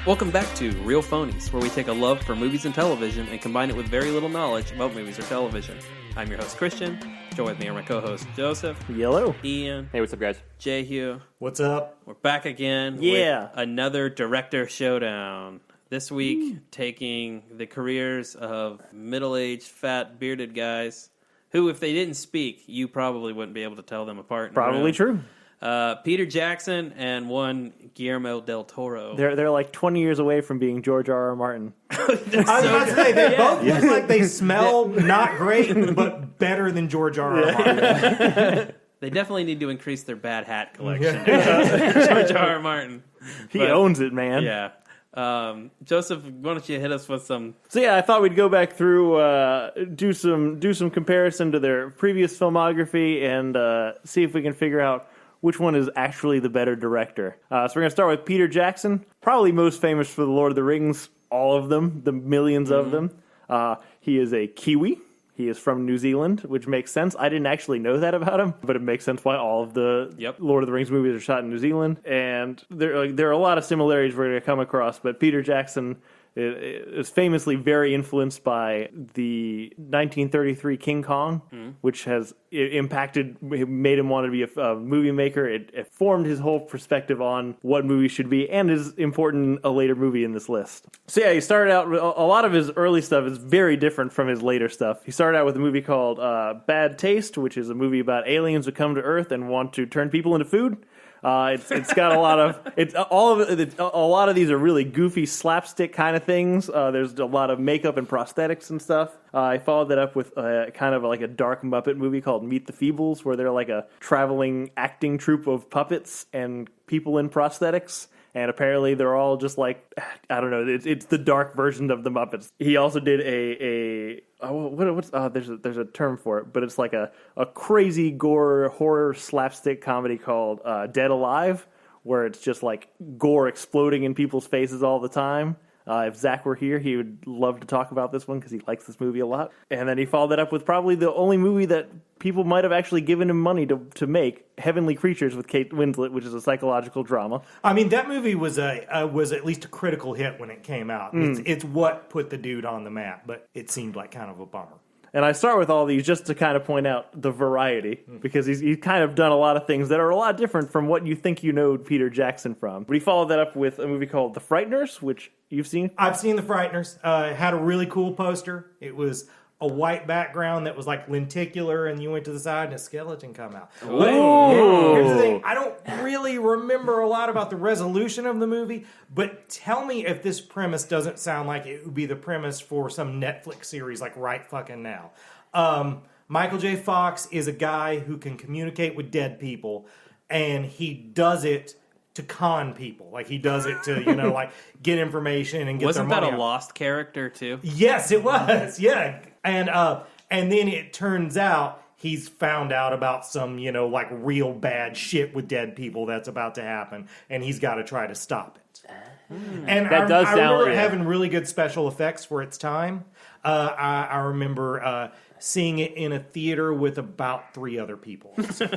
Welcome back to Real Phonies, where we take a love for movies and television and combine it with very little knowledge about movies or television. I'm your host, Christian. Join with me are my co-hosts, Joseph. Yellow. Ian. Hey, what's up, guys? Jehu. What's up? We're back again with another director showdown. This week, taking the careers of middle-aged, fat, bearded guys who, if they didn't speak, you probably wouldn't be able to tell them apart. Probably true. Peter Jackson and one Guillermo del Toro. They're like 20 years away from being George R.R. Martin. I was about to say, they both look like they smell not great, but better than George R.R. Martin. They definitely need to increase their bad hat collection. George R.R. Martin. He owns it, man. Yeah. Joseph, why don't you hit us with some... So yeah, I thought we'd go back through, do some comparison to their previous filmography and see if we can figure out which one is actually the better director. So we're going to start with Peter Jackson, probably most famous for The Lord of the Rings, all of them, the millions of them. He is a Kiwi. He is from New Zealand, which makes sense. I didn't actually know that about him, but it makes sense why all of the Lord of the Rings movies are shot in New Zealand. And there are a lot of similarities we're going to come across, but Peter Jackson is famously very influenced by the 1933 King Kong, which has made him want to be a movie maker. It formed his whole perspective on what movies should be, and is important in a later movie in this list. So yeah, he started out, a lot of his early stuff is very different from his later stuff. He started out with a movie called Bad Taste, which is a movie about aliens who come to Earth and want to turn people into food. It's got a lot of these are really goofy slapstick kind of things. There's a lot of makeup and prosthetics and stuff. I followed that up with kind of like a dark Muppet movie called Meet the Feebles, where they're like a traveling acting troupe of puppets and people in prosthetics. And apparently they're all just like, I don't know, it's the dark version of the Muppets. He also did there's a term for it, but it's like a crazy gore horror slapstick comedy called Dead Alive, where it's just like gore exploding in people's faces all the time. If Zach were here, he would love to talk about this one because he likes this movie a lot. And then he followed that up with probably the only movie that people might have actually given him money to make, Heavenly Creatures with Kate Winslet, which is a psychological drama. I mean, that movie was at least a critical hit when it came out. It's what put the dude on the map, but it seemed like kind of a bummer. And I start with all these just to kind of point out the variety, because he's kind of done a lot of things that are a lot different from what you think you know Peter Jackson from. But he followed that up with a movie called The Frighteners, which you've seen? I've seen The Frighteners. It had a really cool poster. It was a white background that was like lenticular, and you went to the side and a skeleton come out. But here's the thing. I don't really remember a lot about the resolution of the movie, but tell me if this premise doesn't sound like it would be the premise for some Netflix series like right fucking now. Michael J. Fox is a guy who can communicate with dead people, and he does it to con people. Like, he does it to, like, get information and get Wasn't their money that a out. Lost character, too? Yes, it was. Yeah. And then it turns out he's found out about some, like, real bad shit with dead people that's about to happen, and he's got to try to stop it. And I remember having really good special effects for its time. I remember seeing it in a theater with about 3 other people. So.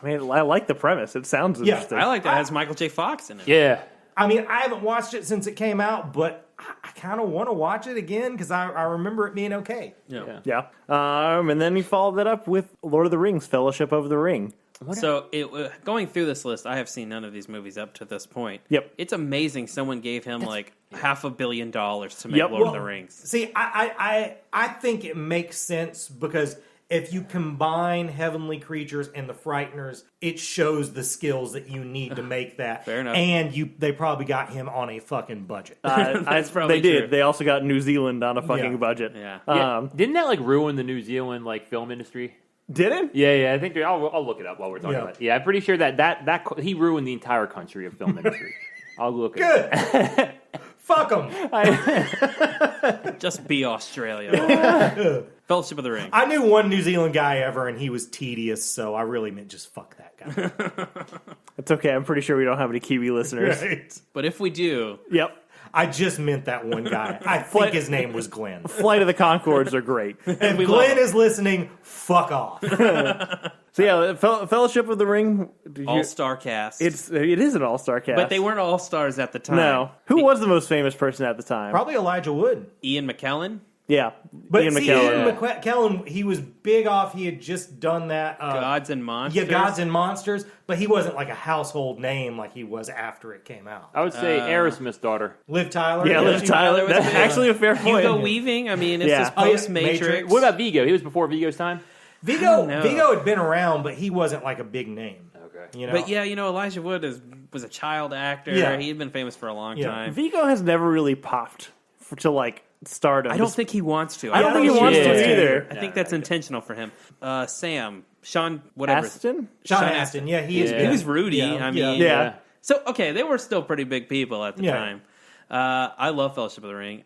I mean, I like the premise. It sounds interesting. I like that it has Michael J. Fox in it. Yeah. I mean, I haven't watched it since it came out, but I kind of want to watch it again because I remember it being okay. Yeah. And then he followed that up with Lord of the Rings, Fellowship of the Ring. So, going through this list, I have seen none of these movies up to this point. Yep. It's amazing someone gave him like $500 million to make Lord of the Rings. See, I think it makes sense because if you combine Heavenly Creatures and The Frighteners, it shows the skills that you need to make that. Fair enough. And they probably got him on a fucking budget. That's probably They true. did. They also got New Zealand on a fucking budget. Yeah. Didn't that like ruin the New Zealand like film industry? Did it? Yeah. I think I'll look it up while we're talking about it. Yeah, I'm pretty sure that he ruined the entire country of film industry. I'll look Good. it up. Fuck them. Just be Australia. Fellowship of the Ring. I knew one New Zealand guy ever, and he was tedious, so I really meant just fuck that guy. It's okay. I'm pretty sure we don't have any Kiwi listeners. Right. But if we do... Yep. I just meant that one guy. I think his name was Glenn. Flight of the Conchords are great. If Glenn is listening, fuck off. So yeah, Fellowship of the Ring. All-star cast. It is an all-star cast. But they weren't all-stars at the time. No. Who was the most famous person at the time? Probably Elijah Wood. Ian McKellen? Yeah. But Ian see, McKellen. Ian McKellen, he was big off. He had just done that. Gods and Monsters? Yeah, Gods and Monsters. But he wasn't like a household name like he was after it came out. I would say Aerosmith's daughter. Liv Tyler. Yeah, Liv Tyler. was That's big. actually a fair point. Hugo Weaving? I mean, it's Yeah. just Oh, yeah, post-Matrix. Matrix. What about Vigo? He was before Vigo's time? Vigo know. had been around, but he wasn't like a big name. Okay. You know? But yeah, Elijah Wood was a child actor. Yeah. He had been famous for a long Yeah. time. Vigo has never really popped to like stardom. I don't think he wants to. I don't think he wants to either. I think that's intentional for him. Sean, whatever. Aston? Sean Astin. Yeah, he is. Yeah. He big. was Rudy. Yeah, I mean, Yeah. So, okay, they were still pretty big people at the Yeah. time. I love Fellowship of the Ring.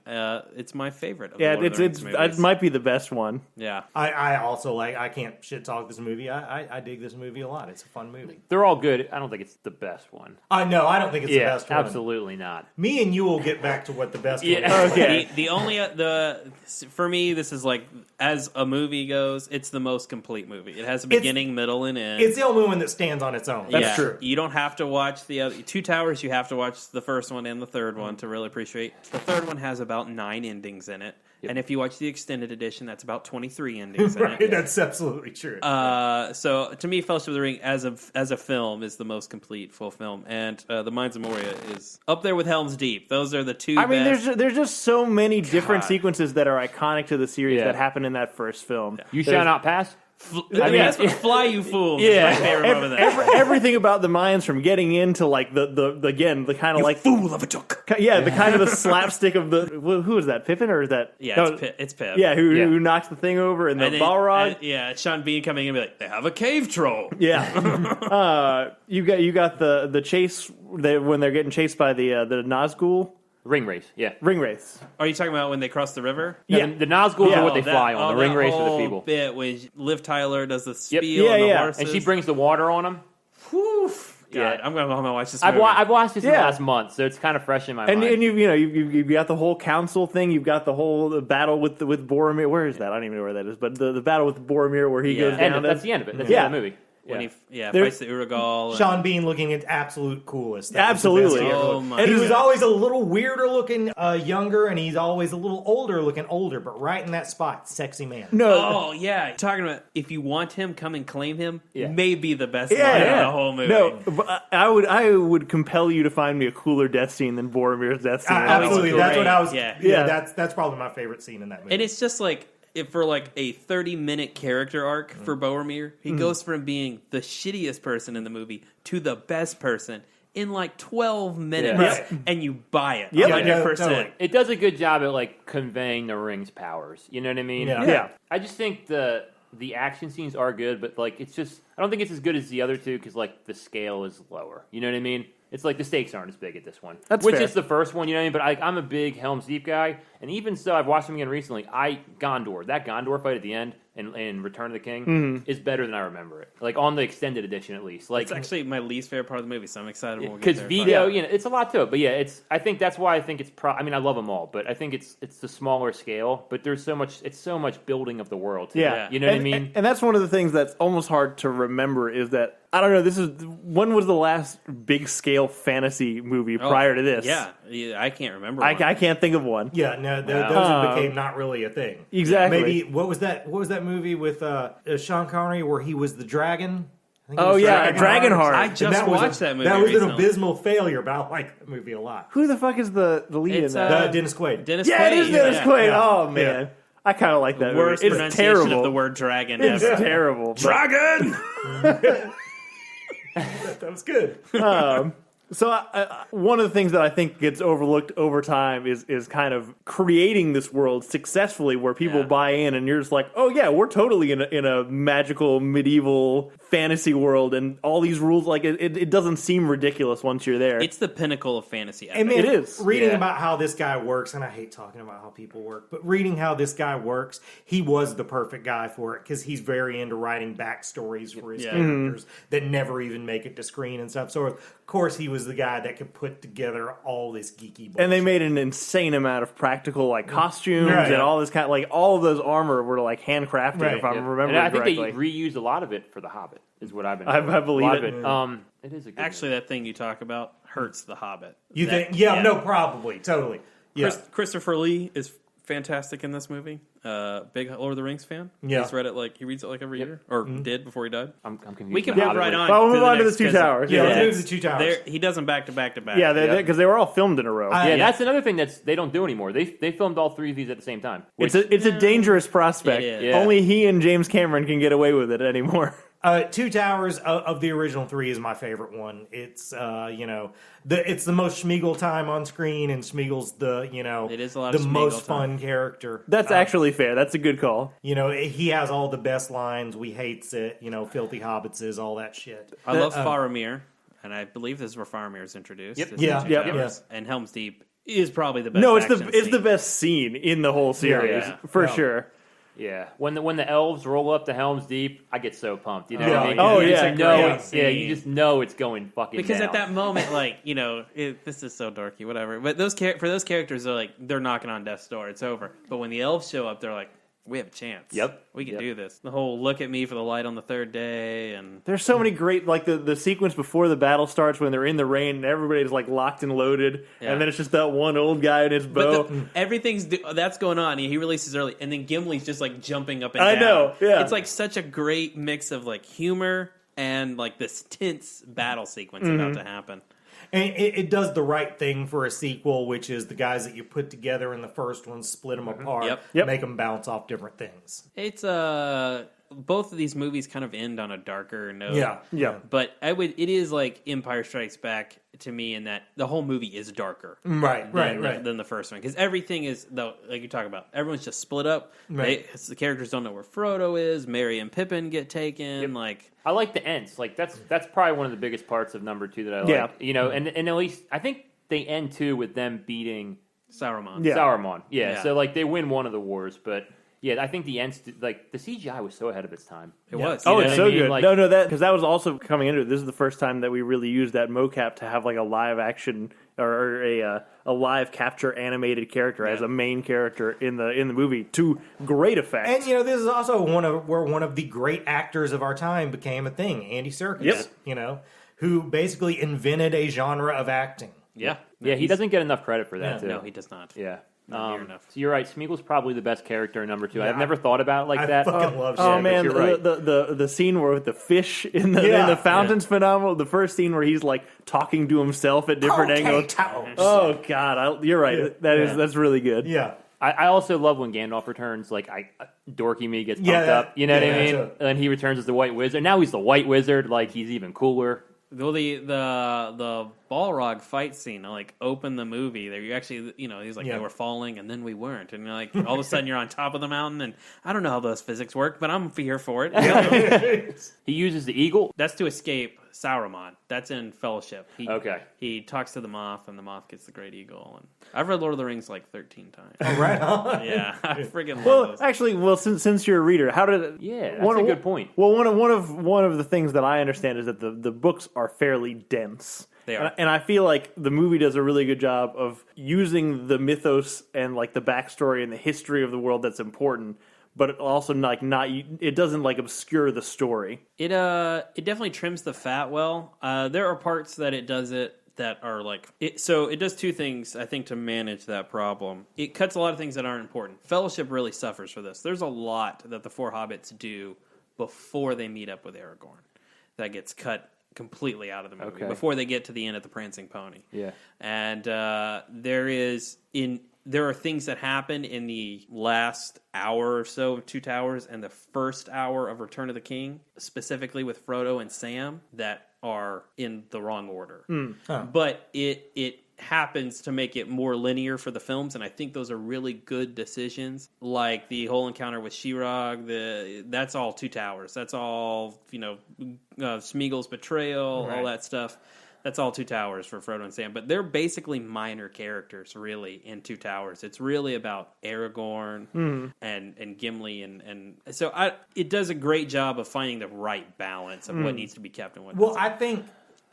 It's my favorite of the Yeah, Lord of the Rings it movies. might be the best one. Yeah. I also like. I can't shit talk this movie. I dig this movie a lot. It's a fun movie. They're all good. I don't think it's the best one. I know. I don't think it's the best one. absolutely not. Me and you will get back to what the best one Yeah. is. Okay. The only for me, this is like, as a movie goes, it's the most complete movie. It has a beginning, middle, and end. It's the only one that stands on its own. That's true. You don't have to watch the other Two Towers. You have to watch the first one and the third one to really appreciate. The third one has about 9 endings in it, and if you watch the extended edition, that's about 23 endings in Right, it. that's absolutely true. So to me, Fellowship of the Ring as a film is the most complete full film, and The Mines of Moria is up there with Helm's Deep. Those are the two. I mean, best. there's just so many different God. sequences that are iconic to the series Yeah. that happen in that first film. You shall not pass? I mean, that's what Fly You Fools. Yeah. is my favorite moment of that. Everything about the Mayans, from getting into like the kind of like Fool of a joke. the kind of the slapstick of the who is that, Pippin, or is that Yeah, it's Pip. Yeah, who Yeah. knocks the thing over and the And then, Balrog. yeah, Sean Bean coming in and be like, they have a cave troll. Yeah, you got the chase when they're getting chased by the Nazgul Ring race, yeah. ring wraiths. Are you talking about when they cross the river? Yeah. The Nazgûl are what they that- fly on. The ring that race are the whole people. bit when Liv Tyler does the Yep. spiel Yeah, on the yeah. horses. And she brings the water on them. Whew. God, Yeah. I'm going to go home and watch this I've movie. watched this in the Yeah. last month, so it's kind of fresh in my And mind. you've got the whole council thing. You've got the whole battle with Boromir. Where is that? I don't even know where that is. But the battle with Boromir where he Yeah. goes down. That's the end of it. That's Yeah. the end of the movie. when Yeah. he fights the Urugal. Sean Bean looking at absolute coolest. That was the Absolutely. best he ever Oh looked. my He God. was always a little weirder looking, younger, and he's always a little older looking older, but right in that spot, sexy man. No, Oh yeah, talking about if you want him, come and claim him. Yeah. May be the best Yeah, line yeah. of the whole movie. no. But I would compel you to find me a cooler death scene than Boromir's death scene. Absolutely, that's what I was. Yeah. Yeah, that's probably my favorite scene in that movie. And it's just like, if for like a 30-minute character arc for Boromir, he goes from being the shittiest person in the movie to the best person in like 12 minutes, Right. and you buy it. Yep. 100%. Totally. It does a good job at like conveying the ring's powers. You know what I mean? Yeah. Yeah. I just think the action scenes are good, but like it's just I don't think it's as good as the other two because like the scale is lower. You know what I mean? It's like the stakes aren't as big at this one, That's which fair. is the first one. You know what I mean? But I'm a big Helm's Deep guy, and even so, I've watched them again recently. That Gondor fight at the end in Return of the King is better than I remember it. Like on the extended edition, at least. Like It's actually my least favorite part of the movie, so I'm excited we'll get because there. Vigo, you know, it's a lot to it. But yeah, I think that's why I think it's. I mean, I love them all, but I think it's the smaller scale. But there's so much. It's so much building of the world. Yeah. You know what I And- mean? And that's one of the things that's almost hard to remember is that, I don't know, when was the last big scale fantasy movie prior to this? Yeah, I can't remember. I one. can't think of one. Yeah, no, those became not really a thing. Exactly. Maybe what was that movie with Sean Connery where he was the dragon? I think it Oh, was yeah, Dragonheart. I And just watched that movie. That was an recently. abysmal failure, but I like that movie a lot. Who the fuck is the lead It's, in that? Dennis Quaid. Dennis Yeah, it Quaid. is Dennis yeah. Quaid. Yeah. Oh, man. Yeah. I kind of like that Worst movie. It's pronunciation terrible. of the word dragon It's ever. terrible. but- Dragon! That was good. So one of the things that I think gets overlooked over time is kind of creating this world successfully where people Yeah. buy in and you're just like, oh yeah, we're totally in a magical medieval fantasy world and all these rules, like it doesn't seem ridiculous once you're there. It's the pinnacle of fantasy. And epic. man, It is. reading Yeah. about how this guy works, and I hate talking about how people work, but reading how this guy works, he was the perfect guy for it because he's very into writing backstories for his Yeah. characters that never even make it to screen and stuff. So of course he was was the guy that could put together all this geeky bullshit. And they made an insane amount of practical like costumes Right. and all this kind of like all of those armor were like handcrafted if I'm remembering And I think correctly. they reused a lot of it for The Hobbit. Is what I've been. I told. believe a lot it. Of it. It is a good Actually, that thing you talk about hurts The Hobbit. You That- think? Yeah, no, probably, totally. Yeah, Christopher Lee is fantastic in this movie. Big Lord of the Rings fan. Yeah. He's read it he reads it like every year, or did before he died. I'm confused. We can with The move right Hobbit. on. Well, we'll move on to the next, Two 'cause Towers. yeah. Yeah. Let's move to the Two Towers. He does them back to back to back. Yeah, because they were all filmed in a row. Yeah, that's another thing they don't do anymore. They filmed all three of these at the same time. it's a dangerous prospect. It is. Yeah. Only he and James Cameron can get away with it anymore. Two Towers of the original three is my favorite one. It's it's the most Smeagol time on screen, and Smeagol's It is a lot the of Smeagol most time. fun character. That's actually fair. That's a good call. He has all the best lines. We hates it. Filthy hobbits is all that shit. I love Faramir, and I believe this is where Faramir is introduced. Yep. This is Yeah, Two yeah, Towers. And Helm's Deep is probably the best. No, it's action the scene. best scene in the whole series Yeah. for Yeah. sure. Yeah, when the elves roll up to Helm's Deep, I get so pumped. You know Yeah. what I mean? Oh, You just yeah. know Great it's- yeah, you scene. just know it's going fucking Because down. at that moment, this is so dorky, whatever. But for those characters, they're knocking on death's door. It's over. But when the elves show up, they're like, we have a chance. Yep. We can Yep. do this. The whole look at me for the light on the third day, and There's so many great, like the sequence before the battle starts when they're in the rain and everybody's like locked and loaded, Yeah. and then it's just that one old guy and his bow. but everything's that's going on. He releases early, and then Gimli's just jumping up and I down. know, yeah. It's such a great mix of humor and this tense battle sequence about to happen. And it does the right thing for a sequel, which is the guys that you put together in the first one, split them apart, Yep. make them bounce off different things. It's both of these movies kind of end on a darker note. Yeah. But it is like Empire Strikes Back to me in that the whole movie is darker. Right, Than the first one. Because everything is, like you talk about, everyone's just split up. Right. The characters don't know where Frodo is. Merry and Pippin get taken. I like the ends. That's probably one of the biggest parts of number 2 that I like. Yeah. And at least I think they end too with them beating Sauron. Yeah. Sauron. Yeah. Yeah. So they win one of the wars, but yeah, I think the ends the CGI was so ahead of its time. It was. Oh, You know it's what so I mean? good. Like- No, that because that was also coming into it. This is the first time that we really used that mocap to have a live action or a live capture animated character as a main character in the movie to great effect. And this is also where one of the great actors of our time became a thing, Andy Serkis. Yep. Who basically invented a genre of acting. Yeah. Yeah, he doesn't get enough credit for that too. No, he does not. Yeah. Not near enough. So you're right. Smeagol's probably the best character in number 2. Yeah, I've never thought about it like I that. fucking love Oh Serkis. man, you're right. the scene where with the fish in the Yeah, fountain's phenomenal. The first scene where he's talking to himself at different angles. Potatoes. Oh god, you're right. That's really good. Yeah. I also love when Gandalf returns. Dorky me gets pumped Yeah, up. You know what I yeah, mean? sure. And he returns as the White Wizard. Now he's the White Wizard. He's even cooler. Well, the Balrog fight scene, open the movie. There, you actually, he's Yeah. they were falling and then we weren't, and all of a sudden you're on top of the mountain, and I don't know how those physics work, but I'm here for it. He uses the eagle. That's to escape Sauron. That's in Fellowship. Okay. He talks to the moth, and the moth gets the Great Eagle. And I've read Lord of the Rings 13 times. Right on. Yeah, I friggin' love Well, those. actually, since you're a reader, how did it? Yeah, that's a good point. Well, one of the things that I understand is that the books are fairly dense. They are. And I feel like the movie does a really good job of using the mythos and the backstory and the history of the world that's important, but also it doesn't obscure the story. It definitely trims the fat well. There are parts that it does it that are so it does two things, I think, to manage that problem. It cuts a lot of things that aren't important. Fellowship really suffers for this. There's a lot that the four hobbits do before they meet up with Aragorn that gets cut completely out of the movie Okay. before they get to the end at the Prancing Pony. Yeah. And there are things that happen in the last hour or so of Two Towers and the first hour of Return of the King, specifically with Frodo and Sam, that are in the wrong order. But it happens to make it more linear for the films, and I think those are really good decisions. Like the whole encounter with Shirog, that's all Two Towers. That's all, Smeagol's betrayal, all that stuff. That's all Two Towers for Frodo and Sam. But they're basically minor characters, really, in Two Towers. It's really about Aragorn and Gimli. And so it does a great job of finding the right balance of what needs to be kept and what Well, doesn't. I think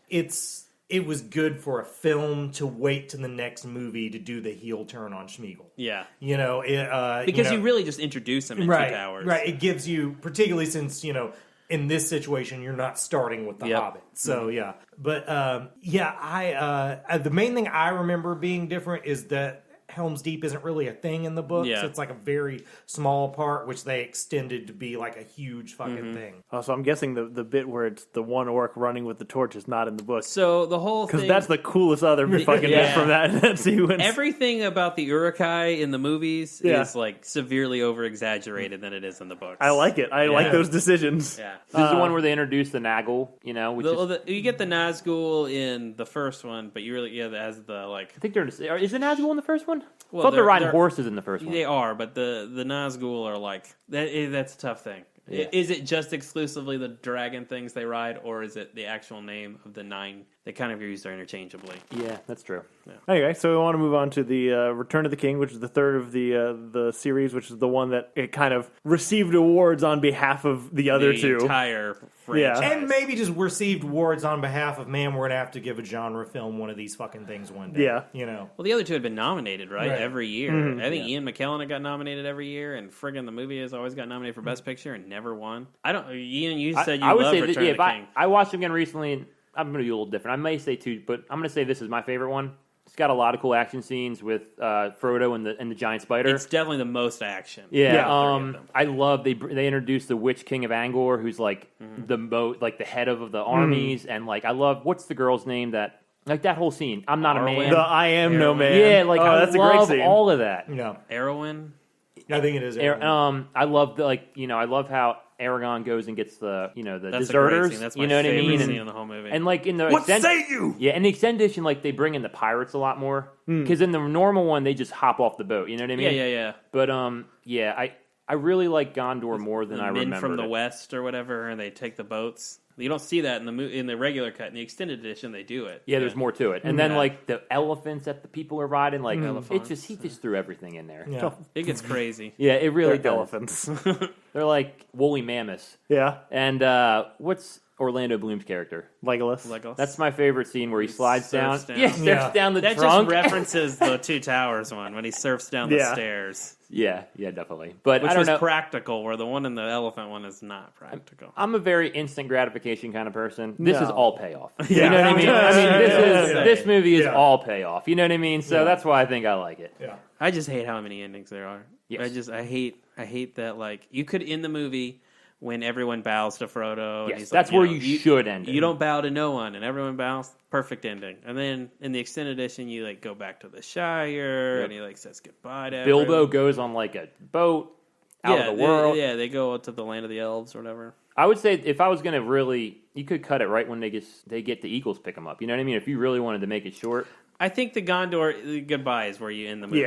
it's it was good for a film to wait to the next movie to do the heel turn on Schmeagol. Yeah. Because you really just introduce him in 2 hours. Right. It gives you, particularly since, in this situation, you're not starting with the Hobbit. So, yeah. But, the main thing I remember being different is that Helm's Deep isn't really a thing in the books. Yeah. It's like a very small part, which they extended to be like a huge fucking thing. Oh, so I'm guessing the bit where it's the one orc running with the torch is not in the book. So the whole thing... Because that's the coolest other fucking bit from that sequence. Everything about the Uruk-hai in the movies is like severely over-exaggerated than it is in the books. I like it. I like those decisions. Yeah. This is the one where they introduce the Nagel, You get the Nazgul in the first one, but you really, as the, like... I think is the Nazgul in the first one? Well, I thought they're riding horses in the first one. They are, but the Nazgul are like... That's a tough thing. Yeah. Is it just exclusively the dragon things they ride, or is it the actual name of the 9? They kind of use interchangeably. Yeah, that's true. Yeah. Anyway, so we want to move on to the Return of the King, which is the third of the series, which is the one that it kind of received awards on behalf of the other two. Entire franchise. And maybe just received awards on behalf of, man, we're going to have to give a genre film one of these fucking things one day. Yeah. Well, the other two had been nominated, right? Every year. Mm-hmm. I think Ian McKellen had got nominated every year, and friggin' the movie has always got nominated for Best Picture and never won. Ian, you said you love Return of the King. I watched it again recently, and I'm going to be a little different. I may say 2, but I'm going to say this is my favorite one. It's got a lot of cool action scenes with Frodo and the giant spider. It's definitely the most action. Yeah, I love they introduced the Witch King of Angor, who's like the head of the armies, and like I love what's the girl's name that like that whole scene. I'm not a man. The I am no man. Yeah, like that's I love a great scene. all of that. Yeah, Arwen. I think it is. Arwen. I love I love how Aragorn goes and gets the That's deserters. That's my you know what I mean? scene in the whole movie. And like in the what say you? Yeah, in the extended edition, like they bring in the pirates a lot more because in the normal one they just hop off the boat. You know what I mean? Yeah. But I really like Gondor more than I remember. Men from the west or whatever, and they take the boats. You don't see that in the regular cut. In the extended edition, they do it. Yeah, there's more to it. And then like the elephants that the people are riding, like he just threw everything in there. Yeah. It gets crazy. Yeah, it really They're does. elephants. They're like woolly mammoths. Yeah. And what's Orlando Bloom's character? Legolas. That's my favorite scene where he slides down. down. Yeah, surfs down the that trunk. That just references the Two Towers one when he surfs down the stairs. Yeah, definitely. But Which I don't was know. practical, where the one in the elephant one is not practical. I'm a very instant gratification kind of person. This is all payoff. Yeah. You know what I mean? I mean, this movie is Yeah. all payoff. You know what I mean? So that's why I think I like it. Yeah. I just hate how many endings there are. Yes. I hate that, like, you could end the movie when everyone bows to Frodo. Yes, and he's that's like, where you should end it. You don't bow to no one, and everyone bows. Perfect ending. And then in the extended edition, you like go back to the Shire, and he like says goodbye to Bilbo everyone. goes on like a boat out of the world. They go to the land of the elves or whatever. I would say if I was going to really, you could cut it right when they get the Eagles pick them up. You know what I mean? If you really wanted to make it short. I think the Gondor goodbye is where you end the movie,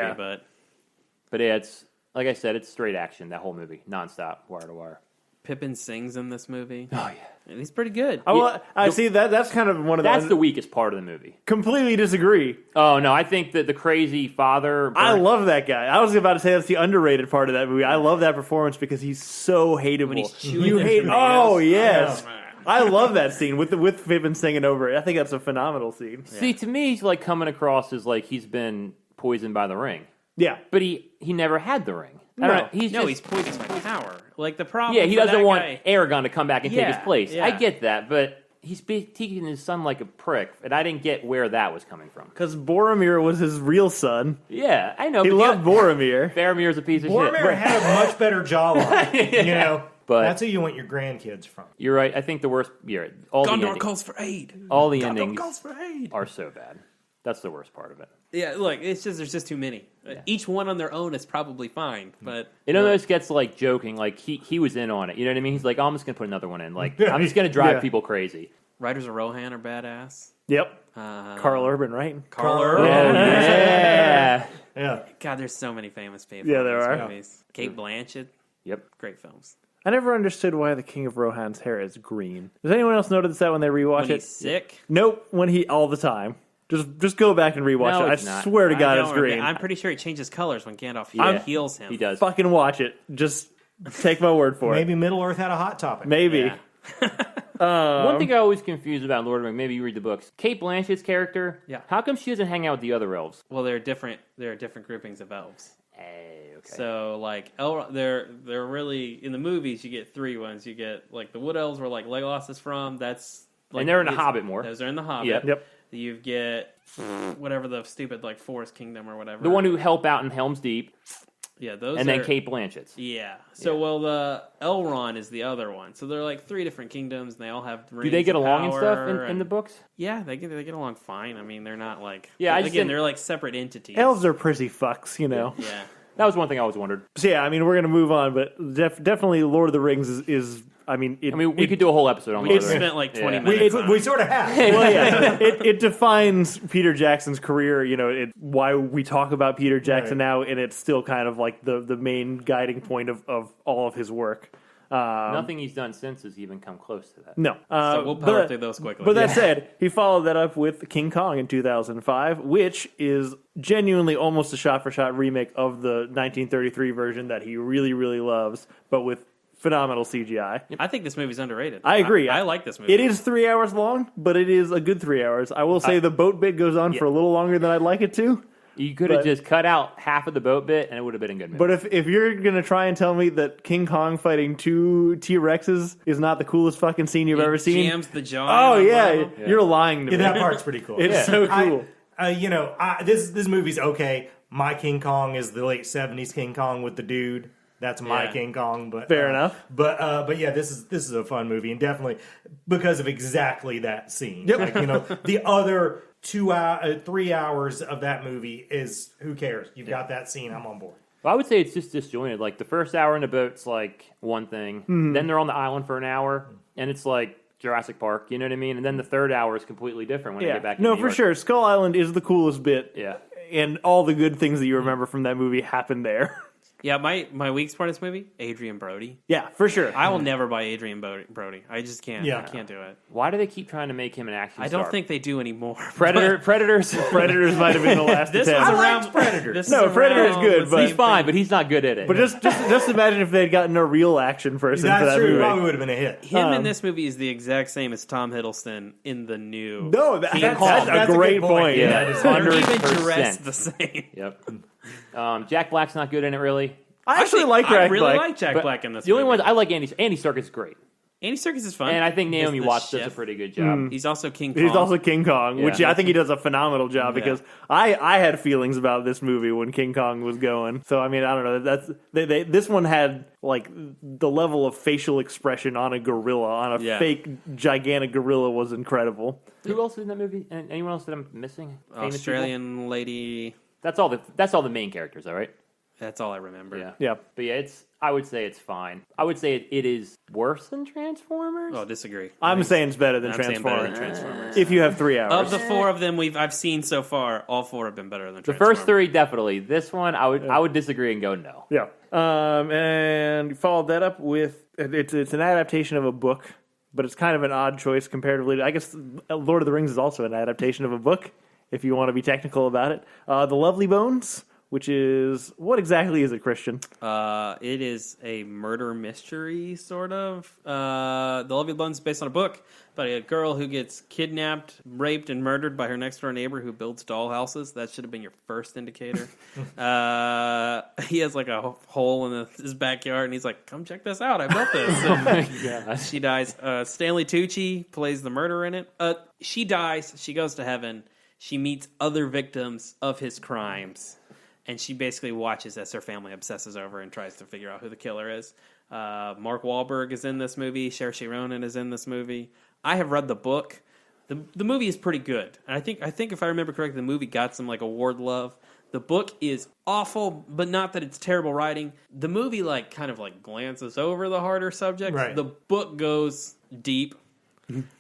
but yeah, it's like I said, it's straight action. That whole movie, nonstop, wire to wire. Pippin sings in this movie. Oh yeah, He's pretty good. I see that. That's kind of one of that's the weakest part of the movie. Completely disagree. Oh no, I think that the crazy father. I love that guy. I was about to say that's the underrated part of that movie. I love that performance because he's so hateable. When he's chewing you the hate. tomatoes. Oh yes. Oh, I love that scene with Pippin singing over it. I think that's a phenomenal scene. See, to me, he's like coming across as like he's been poisoned by the ring. Yeah, But he never had the ring. I don't know. He's poisoned by power. Like the problem. Yeah, he for doesn't that want guy- Aragorn to come back and take his place. Yeah. I get that, but he's taking his son like a prick, and I didn't get where that was coming from. because Boromir was his real son. Yeah, I know. He but loved Boromir. Faramir's a piece of Boromir shit. had a much better jawline, you know. But- that's who you want your grandkids from. You're right. I think the worst. You're right. Gondor calls for aid. All the Gondor endings calls for aid. are so bad. That's the worst part of it. Yeah, look, it's just there's just too many. Each one on their own is probably fine, but You know, this gets like joking. Like he was in on it. You know what I mean? He's like, oh, I'm just gonna put another one in. Like I'm just gonna drive people crazy. Riders of Rohan are badass. Yep. Carl Urban, right? Carl Urban. Urban. Yeah. Yeah. God, there's so many famous people. Yeah, in there these are. movies. Kate Blanchett. Yep. Great films. I never understood why the King of Rohan's hair is green. Does anyone else notice that when they rewatch When it? he's sick. Nope. When he all the time. Just go back and rewatch No, it. it's I not. swear to God, I it's don't green. remember. I'm pretty sure he changes colors when Gandalf heals him. He does. Fucking watch it. Just take my word for Maybe Middle Earth had a hot topic. it. Maybe. Yeah. One thing I always confused about Lord of the Rings, maybe you read the books, Kate Blanchett's character, Yeah. how come she doesn't hang out with the other elves? Well, there are different groupings of elves. Hey, okay. So like they're really in the movies. You get 3 ones. You get like the Wood Elves, where like Legolas is from. That's like, and they're in the Hobbit more. Those are in the Hobbit. Yep. You get whatever the stupid like Forest Kingdom or whatever. The one who help out in Helm's Deep, yeah, those. and are, then Kate Blanchett's. Yeah. So well, the Elrond is the other one. So they're like 3 different kingdoms, and they all have. Do they get along and stuff in the books? Yeah, they get along fine. I mean, they're not like. Yeah, they're like separate entities. Elves are prissy fucks, you know. Yeah. That was one thing I always wondered. So yeah, I mean, we're gonna move on, but definitely Lord of the Rings is we could do a whole episode on Lord We of the Rings. spent like 20 minutes. We sort of have. well, yeah, it defines Peter Jackson's career. You know, why we talk about Peter Jackson now, and it's still kind of like the main guiding point of all of his work. Nothing he's done since has even come close to that. No. So we'll power through those quickly. But that said, he followed that up with King Kong in 2005, which is genuinely almost a shot-for-shot remake of the 1933 version that he really, really loves, but with phenomenal CGI. I think this movie's underrated. I agree. I like this movie. It is 3 hours long, but it is a good 3 hours. I will say the boat bit goes on for a little longer than I'd like it to. You could have just cut out half of the boat bit, and it would have been a good movie. But if you're going to try and tell me that King Kong fighting 2 T-Rexes is not the coolest fucking scene you've ever seen... Jams the jaw. Oh, yeah. You're lying to me. That part's pretty cool. It's so cool. This movie's okay. My King Kong is the late 70s King Kong with the dude. That's my King Kong, but fair enough. But yeah, this is a fun movie, and definitely because of exactly that scene. Yep. Like, the other 3 hours of that movie is who cares? You've got that scene. I'm on board. Well, I would say it's just disjointed. Like the first hour in the boat's like one thing, then they're on the island for an hour, and it's like Jurassic Park. You know what I mean? And then the third hour is completely different when they get back. To New for York. sure. Skull Island is the coolest bit. Yeah. And all the good things that you remember from that movie happen there. Yeah, my weakest part of this movie, Adrian Brody. Yeah, for sure. I will never buy Adrian Brody. I just can't. Yeah. I can't do it. Why do they keep trying to make him an action I star? don't think they do anymore. Predators. Predators might have been the last This attempt. was around liked Predator. this No, is Predator is around good, the but- same He's fine, thing. but he's not good at it. But just imagine if they'd gotten a real action person for That's that true. movie. Probably would have been a hit. Him in this movie is the exact same as Tom Hiddleston in the new. No, that's That's a great good point. Yeah. That is They're even 100%. dressed the same. Yep. Jack Black's not good in it, really. I actually like Jack I really Black. like Jack But Black in this. The only movie. ones I like Andy Serkis is great, Andy Serkis is fun, and I think Naomi He's the Watts does a chef. pretty good job. He's also King Kong. He's also King Kong, which Yeah. I think he does a phenomenal job because I had feelings about this movie when King Kong was going. So I mean, I don't know. This one had like the level of facial expression on a gorilla, on a fake gigantic gorilla, was incredible. Who else is in that movie? And anyone else that I'm missing? Famous Australian lady. people? That's all the main characters, all right. That's all I remember. Yeah. But yeah, I would say it's fine. I would say it is worse than Transformers. Oh, disagree. I'm saying it's better than I'm saying better than Transformers. Transformers. If you have 3 hours. Of the 4 of them I've seen so far, all 4 have been better than The Transformers. first 3 definitely. This one I would disagree and go no. Yeah. And you followed that up with it's an adaptation of a book, but it's kind of an odd choice comparatively. I guess Lord of the Rings is also an adaptation of a book, if you want to be technical about it. The Lovely Bones, which is... What exactly is it, Christian? It is a murder mystery, sort of. The Lovely Bones is based on a book about a girl who gets kidnapped, raped, and murdered by her next-door neighbor who builds dollhouses. That should have been your first indicator. He has like a hole in his backyard, and he's like, come check this out. I built this. And she dies. Stanley Tucci plays the murderer in it. She dies. She goes to heaven. She meets other victims of his crimes. And she basically watches as her family obsesses over and tries to figure out who the killer is. Mark Wahlberg is in this movie. Saoirse Ronan is in this movie. I have read the book. The movie is pretty good. And I think if I remember correctly, the movie got some like award love. The book is awful, but not that it's terrible writing. The movie like kind of like glances over the harder subjects. Right. The book goes deep.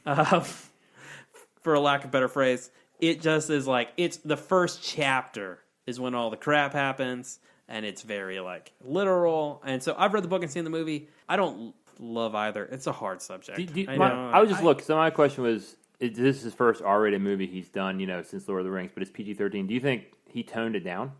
For a lack of a better phrase, it just is like it's the first chapter is when all the crap happens, and it's very like literal. And so I've read the book and seen the movie. I don't love either. It's a hard subject. I would just look. So my question was: this is his first R-rated movie he's done, since Lord of the Rings, but it's PG-13. Do you think he toned it down,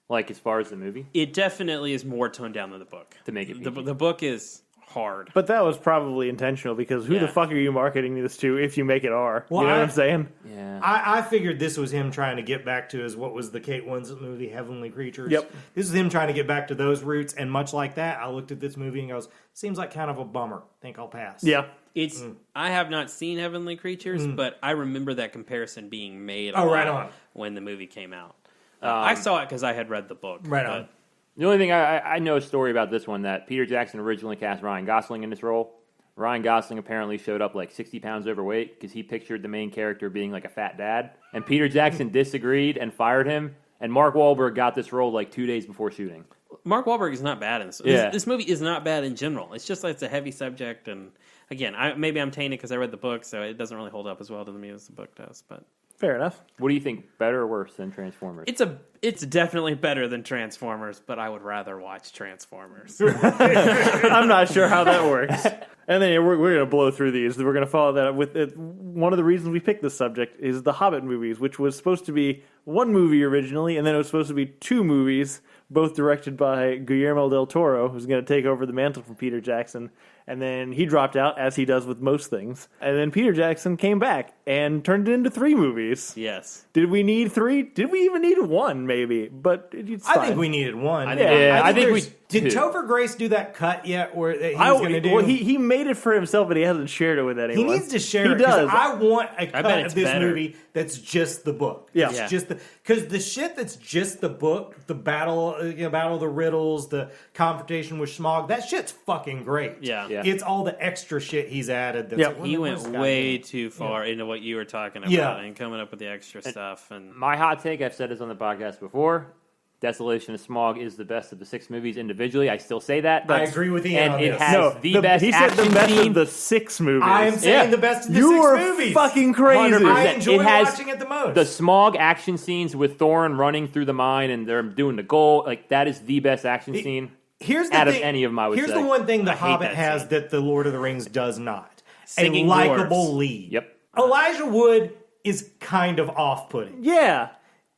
like as far as the movie, It definitely is more toned down than the book to make it PG? The book is hard. But that was probably intentional because who the fuck are you marketing this to if you make it R? Well, you know what I'm saying? Yeah. I figured this was him trying to get back to what was the Kate Winslet movie, Heavenly Creatures. Yep. This is him trying to get back to those roots, and much like that, I looked at this movie and goes, seems like kind of a bummer. Think I'll pass. Yeah. It's I have not seen Heavenly Creatures, but I remember that comparison being made right on. when the movie came out. I saw it because I had read the book. Right on. The only thing I know a story about this one that Peter Jackson originally cast Ryan Gosling in this role. Ryan Gosling apparently showed up like 60 pounds overweight because he pictured the main character being like a fat dad. And Peter Jackson disagreed and fired him. And Mark Wahlberg got this role like 2 days before shooting. Mark Wahlberg is not bad in this. Yeah. This movie is not bad in general. It's just like it's a heavy subject, and again, maybe I'm tainted because I read the book, so it doesn't really hold up as well to me as the book does. But Fair enough. What do you think, better or worse than Transformers? it's definitely better than Transformers, but I would rather watch Transformers. I'm not sure how that works. And then we're going to blow through these. We're going to follow that up with it. One of the reasons we picked this subject is the Hobbit movies, which was supposed to be one movie originally, and then it was supposed to be two movies, both directed by Guillermo del Toro, who's going to take over the mantle from Peter Jackson. And then he dropped out, as he does with most things. And then Peter Jackson came back and turned it into three movies. Yes. Did we need three? Did we even need one, maybe? But it's fine. I think we needed one. I think we Did two. Topher Grace do that cut yet? Where he was going to do? Well, he made it for himself, but he hasn't shared it with anyone. He needs to share He it. 'Cause does. I want a cut bet of it's this better. movie that's just the book. Yeah. It's Yeah. just because the shit that's just the book, the battle, battle of the riddles, the confrontation with Smaug, that shit's fucking great. Yeah. Yeah. It's all the extra shit he's added. That's Yep. like, what He the- went what's that way mean? too far into what you were talking about Yeah. and coming up with the extra stuff. And My hot take, I've said this on the podcast before, Desolation of Smaug is the best of the 6 movies individually. I still say that. I agree with Ian And on it this. has the best he said the action best scene. of the 6 movies. I am saying Yeah. the best of the you 6 are movies. fucking crazy. 100%. I enjoy It has watching it the most. The Smaug action scenes with Thorin running through the mine and they're doing the goal, like that is the best action scene. Here's the out thing. of any of them, I would Here's say. the one thing The hate Hobbit that has scene. that The Lord of the Rings does not. Singing a likable dwarves. lead. Yep. Elijah Wood is kind of off-putting. Yeah.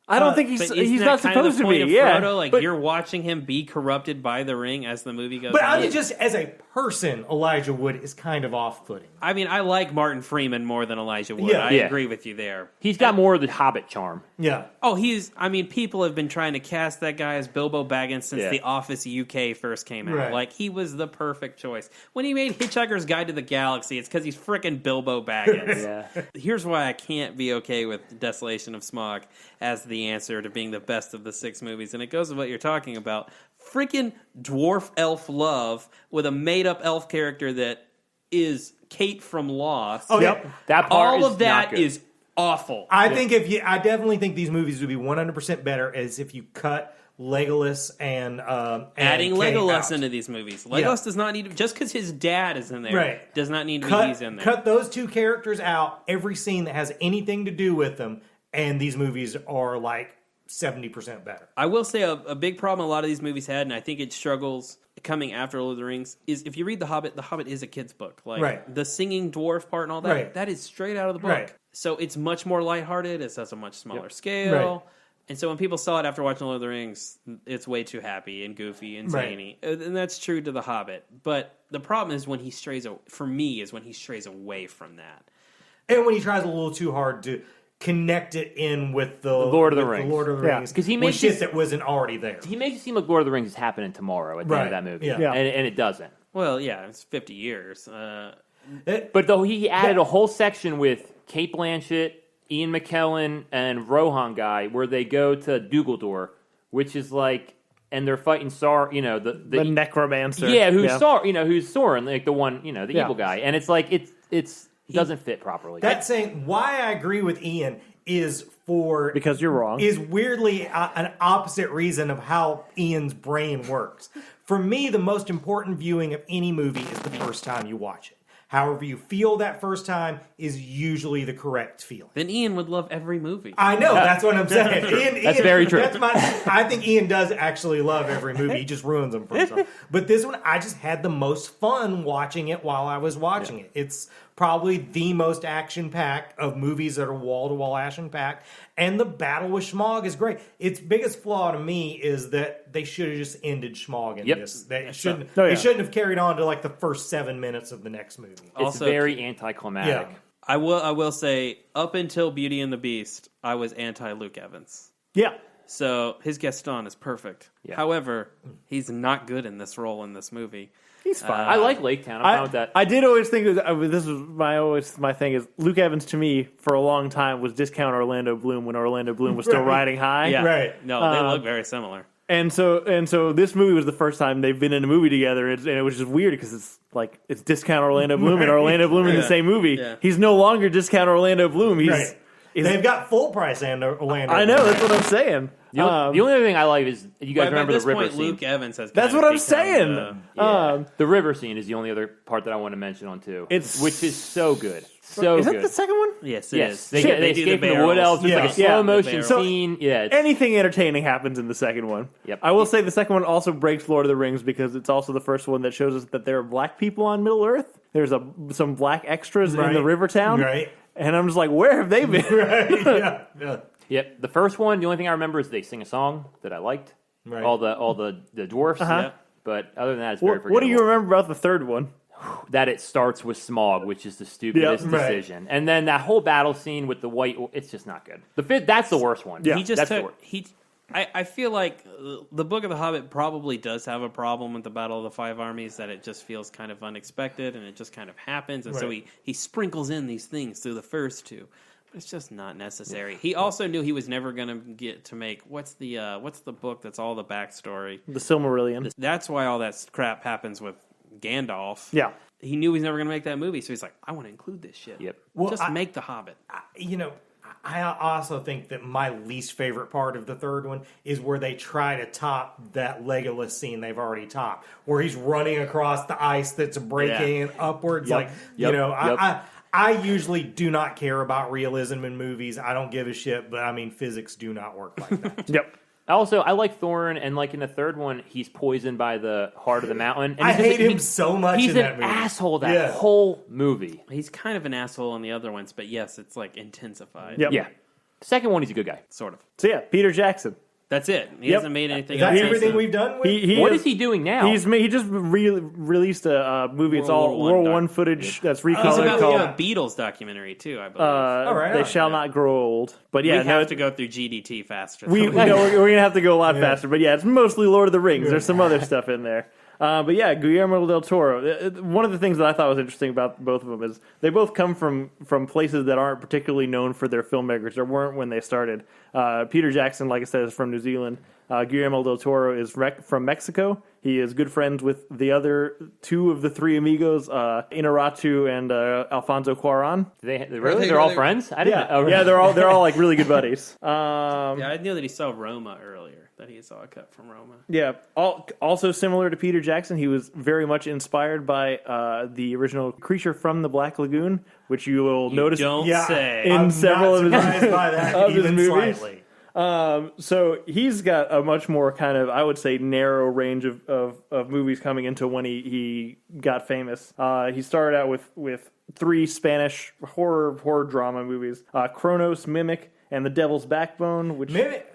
I don't think But isn't he's that not kind of supposed the to point be. of Yeah. Frodo? Like But- you're watching him be corrupted by the ring as the movie goes But on. I mean, just as a person, Elijah Wood is kind of off-putting. I mean, I like Martin Freeman more than Elijah Wood. Yeah. I Yeah. agree with you there. He's got more of the Hobbit charm. Yeah. Oh, people have been trying to cast that guy as Bilbo Baggins since Yeah. The Office UK first came out. Right. Like, he was the perfect choice. When he made Hitchhiker's Guide to the Galaxy, it's because he's frickin' Bilbo Baggins. Yeah. Here's why I can't be okay with Desolation of Smaug as the answer to being the best of the 6 movies, and it goes with what you're talking about. Freaking dwarf elf love with a made-up elf character that is Kate from Lost. Oh, Yep. yeah. That part All is of that not good. is awful. I definitely think these movies would be 100% better as if you cut Legolas and Adding Kay Legolas out. into these movies. Legolas does not need to, just because his dad is in there, Right. does not need to be he's in there. Cut those two characters out, every scene that has anything to do with them, and these movies are like 70% better. I will say a big problem a lot of these movies had, and I think it struggles coming after Lord of the Rings, is if you read The Hobbit is a kid's book. Like Right. the singing dwarf part and all that, Right. that is straight out of the book. Right. So it's much more lighthearted, it's at a much smaller Yep. scale. Right. And so when people saw it after watching Lord of the Rings, it's way too happy and goofy and Right. zany. And that's true to The Hobbit. But the problem is when he strays, for me, is when he strays away from that. And when he tries a little too hard to connect it in with the Lord of the with Rings. Lord of the Yeah. Rings, 'Cause he with makes shit this- that wasn't already there. He makes it seem like Lord of the Rings is happening tomorrow at the end of Right. that movie. Yeah. Yeah. And it doesn't. Well, yeah, it's 50 years. But though he added a whole section with Kate Blanchett, Ian McKellen, and Rohan guy where they go to Dugaldor, which is like, and they're fighting the necromancer. yeah, who's Sauron, like the one, the Yeah. evil guy, and it's like it doesn't fit properly. That's saying why I agree with Ian is Because you're wrong. is weirdly an opposite reason of how Ian's brain works. For me, the most important viewing of any movie is the first time you watch it. However you feel that first time is usually the correct feeling. Then Ian would love every movie. I know, that's what I'm saying. Ian, That's very true. I think Ian does actually love every movie. He just ruins them for himself. But this one, I just had the most fun watching it while I was watching it. It's probably the most action-packed of movies that are wall-to-wall action-packed. And the battle with Schmog is great. Its biggest flaw to me is that they should have just ended Schmog in this. It shouldn't have carried on to like the first 7 minutes of the next movie. It's Also, very anticlimactic. Yeah. I will say, up until Beauty and the Beast, I was anti Luke Evans. Yeah. So his Gaston is perfect. Yeah. However, he's not good in this role in this movie. He's fine. I like Lake Town. I'm fine with that. I did always think this was my thing is Luke Evans to me for a long time was discount Orlando Bloom when Orlando Bloom was still riding high. Yeah. Right. No, they look very similar. And so this movie was the first time they've been in a movie together, and it was just weird because it's discount Orlando Bloom and Orlando Bloom in the same movie. Yeah. He's no longer discount Orlando Bloom. They've got full price and Orlando. I know, that's what I'm saying. The only other thing I like is you guys remember this the river point, scene. Luke Evans has. That's kind what of I'm become saying. The river scene is the only other part that I want to mention on too. It's- which is so good. So Is that good. the second one? Yes, it Yes, is. they Shit, escape from the barrels. wood elves. It's like a Yeah. slow motion The barrels. scene. Yeah, it's, Anything entertaining happens in the second one. Yep. I will say the second one also breaks Lord of the Rings because it's also the first one that shows us that there are black people on Middle Earth. There's some black extras in the river town. Right. And I'm just like, where have they been? Right. Yeah. Yep. The first one, the only thing I remember is they sing a song that I liked. Right. All the dwarfs. Uh-huh. But other than that, it's very What do forgettable. you remember about the third one? That it starts with Smog, which is the stupidest Yeah, right. decision, and then that whole battle scene with the white. It's just not good. The fifth, that's the worst one. Yeah. He just that's the took worst. I feel like the Book of the Hobbit probably does have a problem with the Battle of the Five Armies, that it just feels kind of unexpected and it just kind of happens, and so Right. he sprinkles in these things through the first two, but it's just not necessary. He also knew he was never going to get to make what's the book that's all the backstory. The Silmarillion. That's why all that crap happens with Gandalf. Yeah. He knew he was never going to make that movie, so he's like, I want to include this shit. Yep. Well, Just make The Hobbit. I also think that my least favorite part of the third one is where they try to top that Legolas scene they've already topped, where he's running across the ice that's breaking upwards. Yep. I usually do not care about realism in movies. I don't give a shit, but I mean, physics do not work like that. Yep. Also, I like Thorin, and like in the third one, he's poisoned by the heart of the mountain. And I he's just- hate him so much He's in that an movie. asshole that Yeah. whole movie. He's kind of an asshole in the other ones, but yes, it's like intensified. Yep. Yeah. Second one, he's a good guy. Sort of. So yeah, Peter Jackson. That's it. He Yep. hasn't made anything Is that else. everything since we've done with? What is he doing now? He just released a movie. It's all World War World I War I footage that's He's recolored about called a Beatles documentary too, I believe. right They on. Shall Not Grow Old. But yeah, we no, have to go through GDT faster. we're gonna have to go a lot faster. But yeah, it's mostly Lord of the Rings. There's some other stuff in there. But yeah, Guillermo del Toro. One of the things that I thought was interesting about both of them is they both come from places that aren't particularly known for their filmmakers, or weren't when they started. Peter Jackson, like I said, is from New Zealand. Guillermo del Toro is from Mexico. He is good friends with the other two of the three amigos, Inarritu and Alfonso Cuarón. Really? They're all friends? I didn't know. Yeah, they're all like really good buddies. Yeah, I knew that he saw Roma earlier. That he saw a cut from Roma. Yeah. Also similar to Peter Jackson, he was very much inspired by the original Creature from the Black Lagoon, which you will notice Don't say. in I'm several not of his, surprised by that of his even movies. slightly. So he's got a much more kind of, I would say, narrow range of movies coming into when he got famous. He started out with three Spanish horror drama movies: Kronos, Mimic, and The Devil's Backbone. Which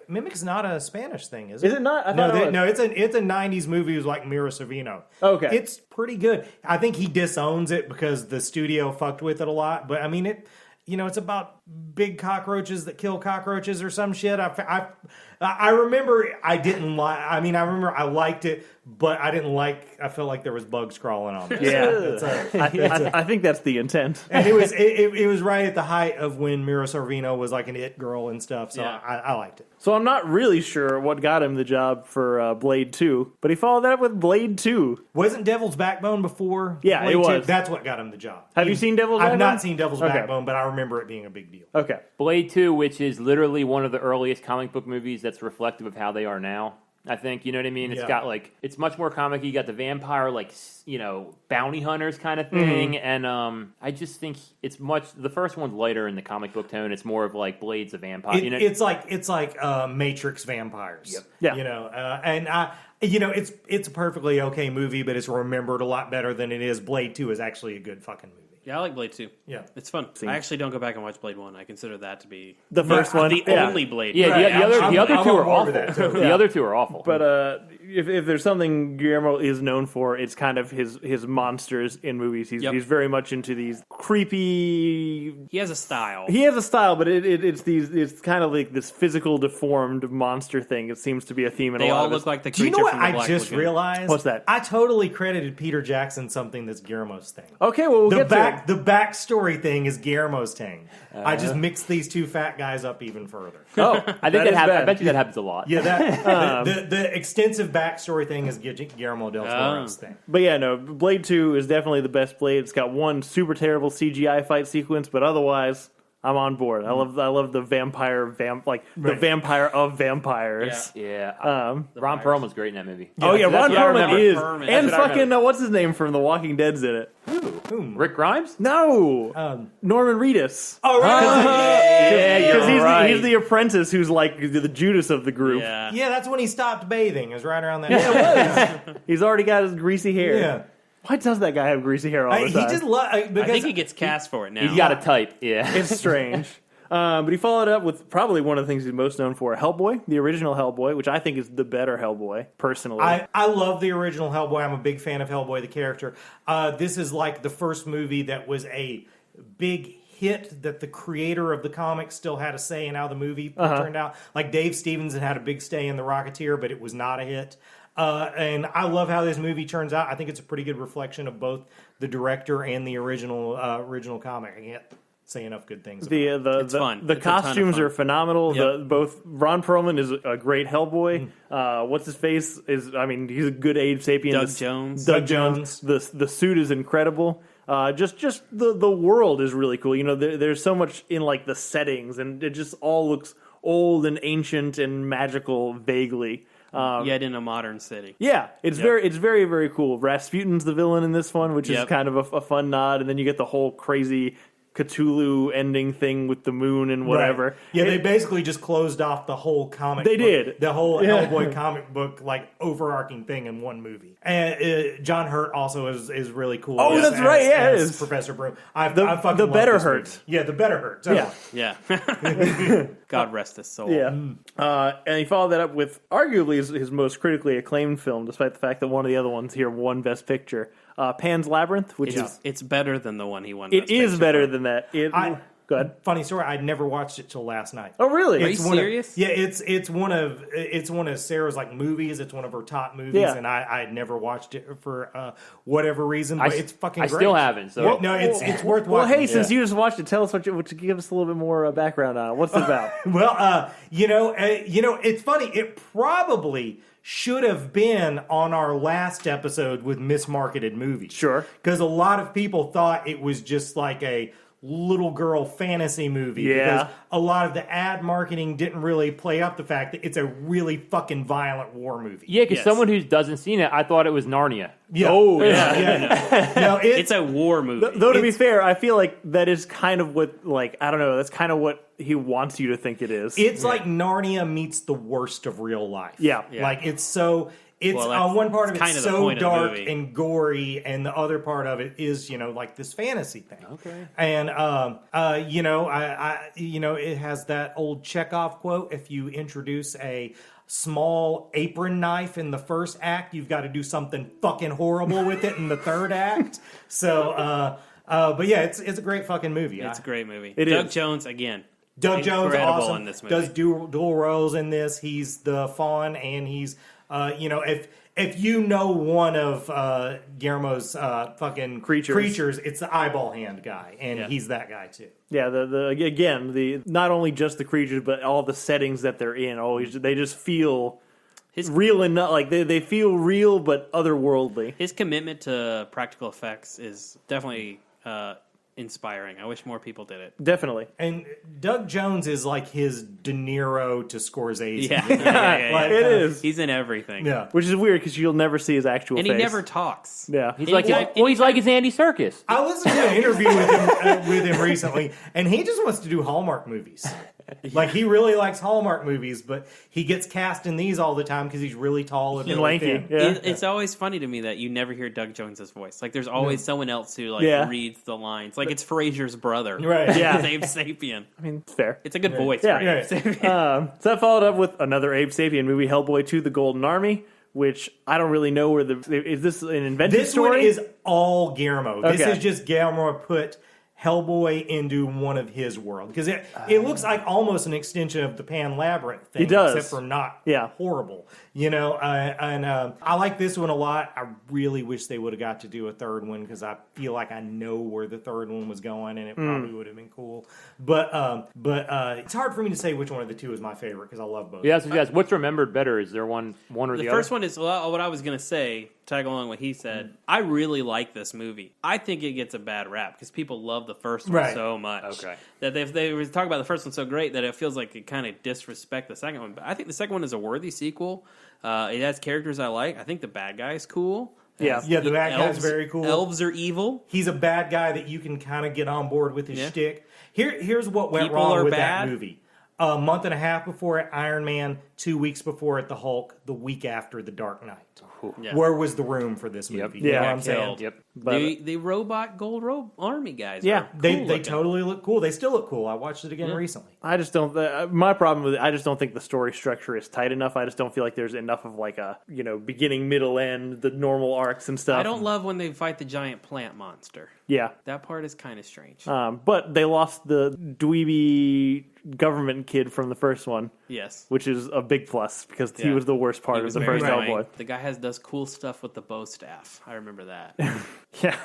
Mimic's not a Spanish thing, is it? is it not? I No, thought it was. no, it's a '90s movie. It was like Mira Sorvino. Okay. It's pretty good. I think he disowns it because the studio fucked with it a lot. But I mean, it's about big cockroaches that kill cockroaches or some shit. I remember I didn't like. I mean, I remember I liked it, but I didn't like. I felt like there was bugs crawling on it. Yeah, I think that's the intent. And it was right at the height of when Mira Sorvino was like an it girl and stuff. So Yeah. I liked it. So I'm not really sure what got him the job for Blade 2, but he followed that up with Blade 2. Wasn't Devil's Backbone before? Yeah, Blade it 2? was. That's what got him the job. Have you seen Devil's I've Backbone? not seen Devil's Okay. Backbone, but I remember it being a big deal. Okay. Blade 2, which is literally one of the earliest comic book movies that's reflective of how they are now. I think, you know what I mean? It's Yeah. got like, it's much more comic. You got the vampire, like, bounty hunters kind of thing. And I just think it's the first one's lighter in the comic book tone. It's more of like Blade's a vampire. It's like Matrix vampires. Yep. Yeah. It's a perfectly okay movie, but it's remembered a lot better than it is. Blade 2 is actually a good fucking movie. Yeah, I like Blade 2. Yeah. It's fun. I actually don't go back and watch Blade 1. I consider that to be The first one. the only Blade. Yeah, movie. the other I'm two on are board with awful. that, too. The other two are awful. But if there's something Guillermo is known for, it's kind of his monsters in movies. He's very much into these creepy. He has a style. He has a style, but it's kind of like this physical deformed monster thing. It seems to be a theme in They a lot all of look his- like the Do creature you know what from the I Black just Lagoon. realized? What's that? I totally credited Peter Jackson something that's Guillermo's thing. Okay, well we'll get to it. The backstory thing is Guillermo's thing. I just mixed these two fat guys up even further. Oh, I think is I bad. bet you that happens a lot. Yeah, that the extensive backstory thing is Guillermo del Toro's thing. But yeah, no, Blade 2 is definitely the best Blade. It's got one super terrible CGI fight sequence, but otherwise, I'm on board. I love the vampire the vampire of vampires. Yeah. Ron Perlman's great in that movie. Oh yeah, That's Ron what I Perlman remember. is, Perlman. and That's what I fucking what's his name from The Walking Dead's in it? Rick Grimes? No, Norman Reedus. Oh, right. Because you're right. he's the apprentice who's like the Judas of the group. Yeah. Yeah, that's when he stopped bathing. It was right around that. He's already got his greasy hair. Yeah. Why does that guy have greasy hair all the He time? just I because think he gets cast for it now. He's got a type. Yeah. It's strange. But he followed it up with probably one of the things he's most known for, Hellboy, the original Hellboy, which I think is the better Hellboy, personally. I love the original Hellboy. I'm a big fan of Hellboy, the character. This is like the first movie that was a big hit that the creator of the comic still had a say in how the movie turned out. Like Dave Stevenson had a big stay in The Rocketeer, but it was not a hit. And I love how this movie turns out. I think it's a pretty good reflection of both the director and the original comic. I can't say enough good things about it. It's fun. The It's a ton of costumes fun. are phenomenal. Yep. Both Ron Perlman is a great Hellboy. What's his face is? I mean, he's a good Abe Sapien. Doug Jones. Doug Jones. The suit is incredible. Just the world is really cool. You know, there's so much in like the settings, and it just all looks old and ancient and magical vaguely. Yet in a modern city. Yeah, it's very very cool. Rasputin's the villain in this one, which is Yep. kind of a fun nod, and then you get the whole crazy Cthulhu ending thing with the moon and whatever. Right. Yeah, they basically just closed off the whole comic. They book, did. The whole Hellboy comic book, like overarching thing in one movie. And John Hurt also is really cool. Oh, that's right, yeah, it as is. Professor Broom. I The fucking love better this Hurt. movie. Yeah, the better Hurt. Totally. Yeah. Yeah. God rest his soul. Yeah. And he followed that up with arguably his most critically acclaimed film, despite the fact that one of the other ones here won Best Picture. Pan's Labyrinth, which is... It's better than the one he won. It Best is Picture better for. than that. Go ahead. Funny story. I'd never watched it till last night. Oh, really? Are you one of- serious? yeah, it's one of Sarah's like movies. It's one of her top movies, Yeah. and I had never watched it for whatever reason. But it's fucking I great. still haven't. So Well, no, it's worth watching. Well, hey, Yeah. since you just watched it, tell us what you give us a little bit more background on it. What's it about? Well, it's funny. It probably should have been on our last episode with mismarketed movies. Sure. Because a lot of people thought it was just like a little girl fantasy movie. Yeah. Because a lot of the ad marketing didn't really play up the fact that it's a really fucking violent war movie. yeah, because Yes. someone who doesn't seen it, I thought it was Narnia. Yeah. Oh, yeah. Yeah. No, It's a war movie. Though, to be fair, I feel like that is kind of what, like, I don't know, that's kind of what he wants you to think it is. It's like Narnia meets the worst of real life. Yeah. Like it's so it's Well, that's- one part of that's it's kind of the so point of the dark movie. and gory, and the other part of it is like this fantasy thing. Okay. And it has that old Chekhov quote: "If you introduce a small apron knife in the first act, you've got to do something fucking horrible with it in the third act." So, but yeah, it's a great fucking movie. It's a great movie. It Doug is. Jones again. Doug Jones, Incredible awesome. in this movie. Does dual roles in this. He's the fawn, and he's if you know one of Guillermo's fucking creatures, it's the eyeball hand guy, and Yeah. he's that guy too. Yeah, the not only just the creatures, but all the settings that they're in. Always, they just feel real and not like they feel real but otherworldly. His commitment to practical effects is definitely inspiring. I wish more people did it. Definitely. And Doug Jones is like his De Niro to Scorsese. Yeah. Like, It is. He's in everything. Yeah. Which is weird because you'll never see his actual And face. he never talks. Yeah. He's like he's like his Andy Serkis. I listened to an interview with him recently, and he just wants to do Hallmark movies. Like, he really likes Hallmark movies, but he gets cast in these all the time because he's really tall and really lanky. thin. Yeah. It's always funny to me that you never hear Doug Jones's voice. Like, there's always someone else who reads the lines. Like, it's Frasier's brother. Right. Yeah. It's Abe Sapien. I mean, it's fair. It's a good voice Yeah. for Abe Right. Sapien. So that followed up with another Abe Sapien movie, Hellboy 2: The Golden Army, which I don't really know where is this an invented This story? one is all Guillermo. This Okay. is just Guillermo put Hellboy into one of his world, because it looks like almost an extension of the Pan Labyrinth thing. It does. Except for not Yeah. horrible. You know, I like this one a lot. I really wish they would have got to do a third one, because I feel like I know where the third one was going, and it probably would have been cool. But it's hard for me to say which one of the two is my favorite, because I love both. Yeah, so guys, what's remembered better? Is there one or the The other? first one is what I was going to say, tag along what he said. I really like this movie. I think it gets a bad rap because people love the first one Right. so much. Okay. That they were talking about the first one so great that it feels like it kind of disrespect the second one. But I think the second one is a worthy sequel. It has characters I like. I think the bad guy is cool. Yeah. Yeah, the bad guy's very cool. Elves are evil. He's a bad guy that you can kind of get on board with his Yeah. shtick. Here's what went People wrong are with bad. that movie. A month and a half before it, Iron Man, 2 weeks before it, the Hulk, the week after the Dark Knight. Yeah. Where was the room for this movie? You know Yeah. what I'm saying? Killed. Yep. The robot gold army guys. Yeah. are They cool looking. totally look cool. They still look cool. I watched it again recently. I just don't. My problem with it, I just don't think the story structure is tight enough. I just don't feel like there's enough of like a beginning, middle, end, the normal arcs and stuff. I don't love when they fight the giant plant monster. Yeah, That part is kind of strange. but they lost the dweeby government kid from the first one, Yes. which is a big plus because he Yeah. was the worst part He of was the very first annoying. Hellboy. The guy does cool stuff with the bow staff. I remember that. Yeah,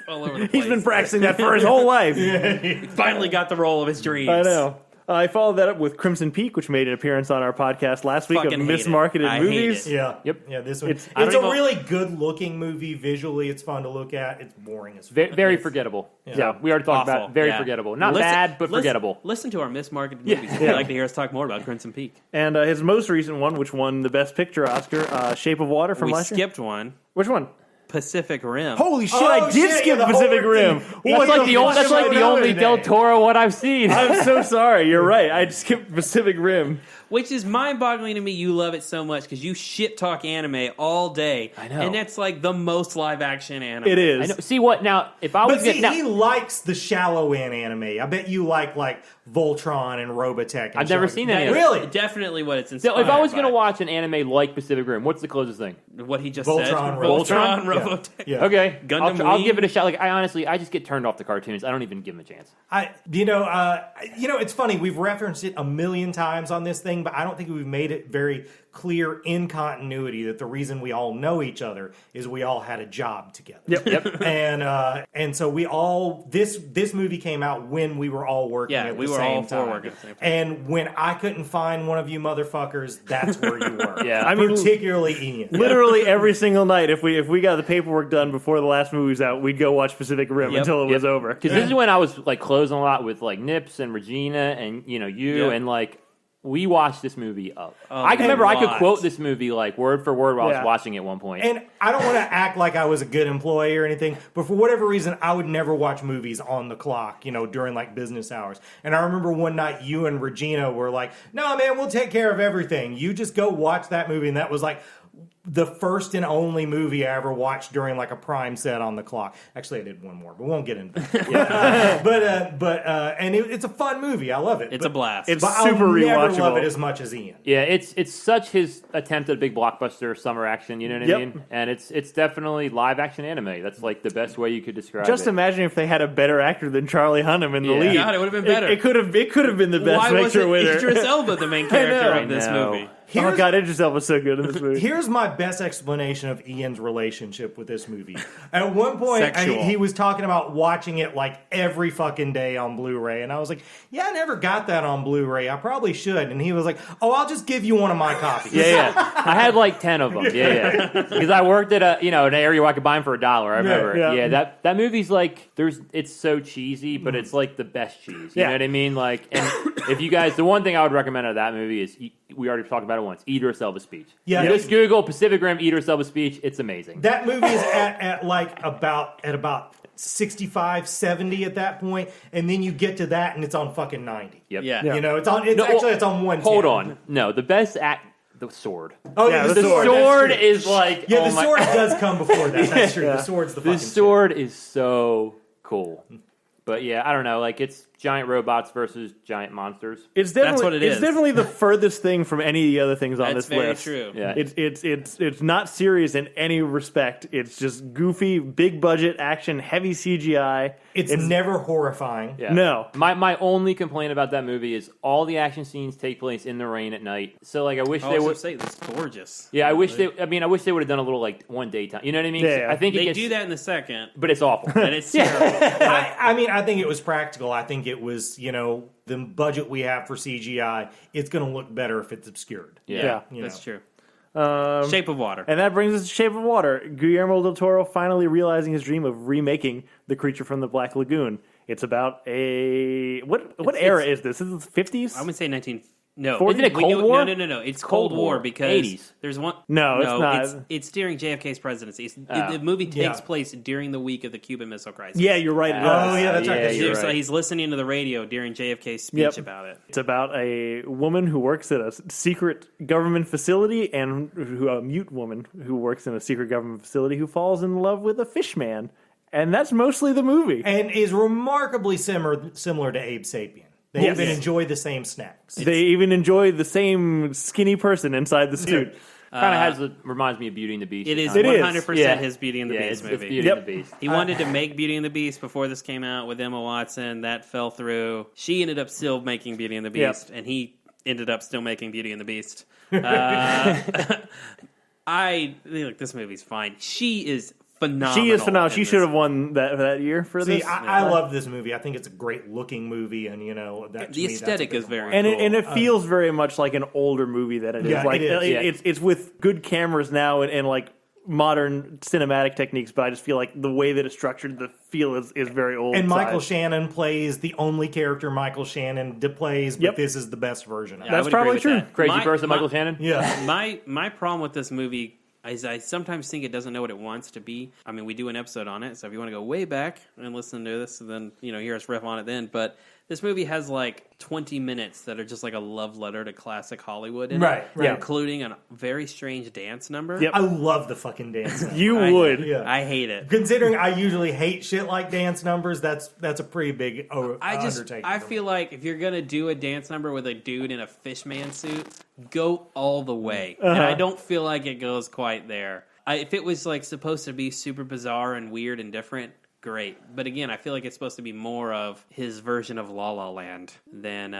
All over the place. he's been practicing that for his whole life. He finally got the role of his dreams. I know. I followed that up with Crimson Peak, which made an appearance on our podcast last week Fucking of hate it. mismarketed I hate movies. it. Yeah. Yep. Yeah, this one. It's I don't a even- really good-looking movie. Visually, it's fun to look at. It's boring as fuck. Very forgettable. Yeah. We already talked Awful. about it. Very Yeah. forgettable. Not Listen- bad, but listen- forgettable. Listen to our mismarketed movies if you'd like to hear us talk more about Crimson Peak. And his most recent one, which won the Best Picture Oscar, Shape of Water from We last year. skipped one. Which one? Pacific Rim. Holy shit! Oh, I did shit, skip yeah, the Pacific whole Rim. thing. What That's like the only, fuck that's like the showed up only today? Del Toro one I've seen. I'm so sorry. You're right. I skipped Pacific Rim. Which is mind-boggling to me. You love it so much because you shit-talk anime all day. I know. And that's like the most live-action anime. It is. I know. See what now? If I was But see, now, he likes the shallow end anime. I bet you like Voltron and Robotech. And I've never shit. seen any of it. Really? Definitely what it's inspired so if I was by. going to watch an anime like Pacific Rim, what's the closest thing? What he just Voltron, said. Voltron? Robotech. Yeah. Okay, Gundam I'll Wing? give it a shot. Like I just get turned off the cartoons. I don't even give them a chance. It's funny. We've referenced it a million times on this thing, but I don't think we've made it very clear in continuity that the reason we all know each other is we all had a job together. Yep. And so we all this movie came out when we were all working. Yeah, at we the were same all four time. working at the same time. And when I couldn't find one of you motherfuckers, that's where you were. Yeah. I mean, particularly Ian. literally every single night, if we got the paperwork done before the last movie was out, we'd go watch Pacific Rim Yep. until it was over. Because this is when I was like closing a lot with like Nips and Regina and you Yeah. and like we watched this movie up. Oh, I can remember I could lot. quote this movie like word for word while I Yeah. was watching it at one point. And I don't want to act like I was a good employee or anything, but for whatever reason, I would never watch movies on the clock, during like business hours. And I remember one night you and Regina were like, "No, man, we'll take care of everything. You just go watch that movie." And that was like the first and only movie I ever watched during like a prime set on the clock. Actually, I did one more, but we won't get into that. It's a fun movie. I love it. It's a blast. It's But super I'll never rewatchable. love it as much as Ian. yeah, it's such his attempt at a big blockbuster summer action, you know what I Yep. mean? And it's definitely live action anime. That's like the best way you could describe Just it. imagine if they had a better actor than Charlie Hunnam in the Yeah. lead. God, it would have been better. It could have been the best Why picture wasn't winner. Idris Elba the main character know. of this I know. movie? Oh god, Idris Elba's so good in this movie. Here's my best explanation of Ian's relationship with this movie. At one point, Sexual. he was talking about watching it like every fucking day on Blu-ray, and I was like, "Yeah, I never got that on Blu-ray. I probably should." And he was like, "Oh, I'll just give you one of my copies." Yeah. I had like 10 of them. Yeah. Because I worked at an area where I could buy them for $1. I remember. Yeah. That movie's like it's so cheesy, but it's like the best cheese. You know what I mean? Like, and if you guys, the one thing I would recommend out of that movie is we already talked about it once. Idris Elba speech. Yeah. Just Google Pacific Rim Idris Elba speech. It's amazing. That movie is at about 65, 70 at that point, and then you get to that and it's on fucking 90. Yep. Yeah. You know, it's on it's on 110. Hold on. No, the best act. The sword. Oh yeah, The sword is like the sword does come before that. That's true. The sword's the fucking sword is so cool. But yeah, I don't know. Like, it's giant robots versus giant monsters. It's definitely, That's what it it's is. definitely the furthest thing from any of the other things on That's this very list. true. Yeah. It's not serious in any respect. It's just goofy, big budget action, heavy CGI. It's never horrifying. Yeah. No. My only complaint about that movie is all the action scenes take place in the rain at night. So like I wish they would say it's gorgeous. Yeah, I wish they would have done a little like one daytime. You know what I mean? Yeah. I think They do that in the second, but it's awful. and it's terrible. I mean, I think it was practical. I think it was, the budget we have for CGI. It's going to look better if it's obscured. Yeah. That's true. Um, Shape of Water. And that brings us to Shape of Water. Guillermo del Toro finally realizing his dream of remaking The Creature from the Black Lagoon. It's about a... What era is this? Is it the 50s? I would say 19... No. Isn't it Cold War? No. It's Cold War because 80s. there's one... No, it's not. It's during JFK's presidency. The movie takes place during the week of the Cuban Missile Crisis. Yeah, you're right. Oh, yeah, that's right. Yeah, you're So right. he's listening to the radio during JFK's speech about it. It's about a woman who works at a secret government facility and a mute woman who works in a secret government facility who falls in love with a fish man. And that's mostly the movie. And is remarkably similar to Abe Sapien. They even enjoy the same snacks. They even enjoy the same skinny person inside the suit. Kind of reminds me of Beauty and the Beast. It is It is. 100% his Beauty and the Beast it's movie. Beauty and the Beast. He wanted to make Beauty and the Beast before this came out with Emma Watson. That fell through. She ended up still making Beauty and the Beast, and he ended up still making Beauty and the Beast. This movie's fine. She is phenomenal. She is phenomenal. in She this. should have won that year for See, this. I love this movie. I think it's a great looking movie, and that The aesthetic is very And cool. it feels very much like an older movie that it is. Yeah, Like it is. it's with good cameras now and like modern cinematic techniques, but I just feel like the way that it's structured, the feel is very old. And Michael Shannon plays the only character Michael Shannon plays, but this is the best version of it. I That's would probably agree with true. that. Crazy person, Michael Shannon. Yeah. My problem with this movie is I sometimes think it doesn't know what it wants to be. I mean, we do an episode on it, so if you want to go way back and listen to this, then hear us riff on it then. But this movie has like 20 minutes that are just like a love letter to classic Hollywood, in Right, it, right. including a very strange dance number. Yep. I love the fucking dance number. You would. Yeah. I hate it. Considering I usually hate shit like dance numbers, that's a pretty big undertaking. I for feel me. like if you're gonna do a dance number with a dude in a fishman suit, go all the way. And I don't feel like it goes quite there. If it was like supposed to be super bizarre and weird and different, great. But again, I feel like it's supposed to be more of his version of La La Land than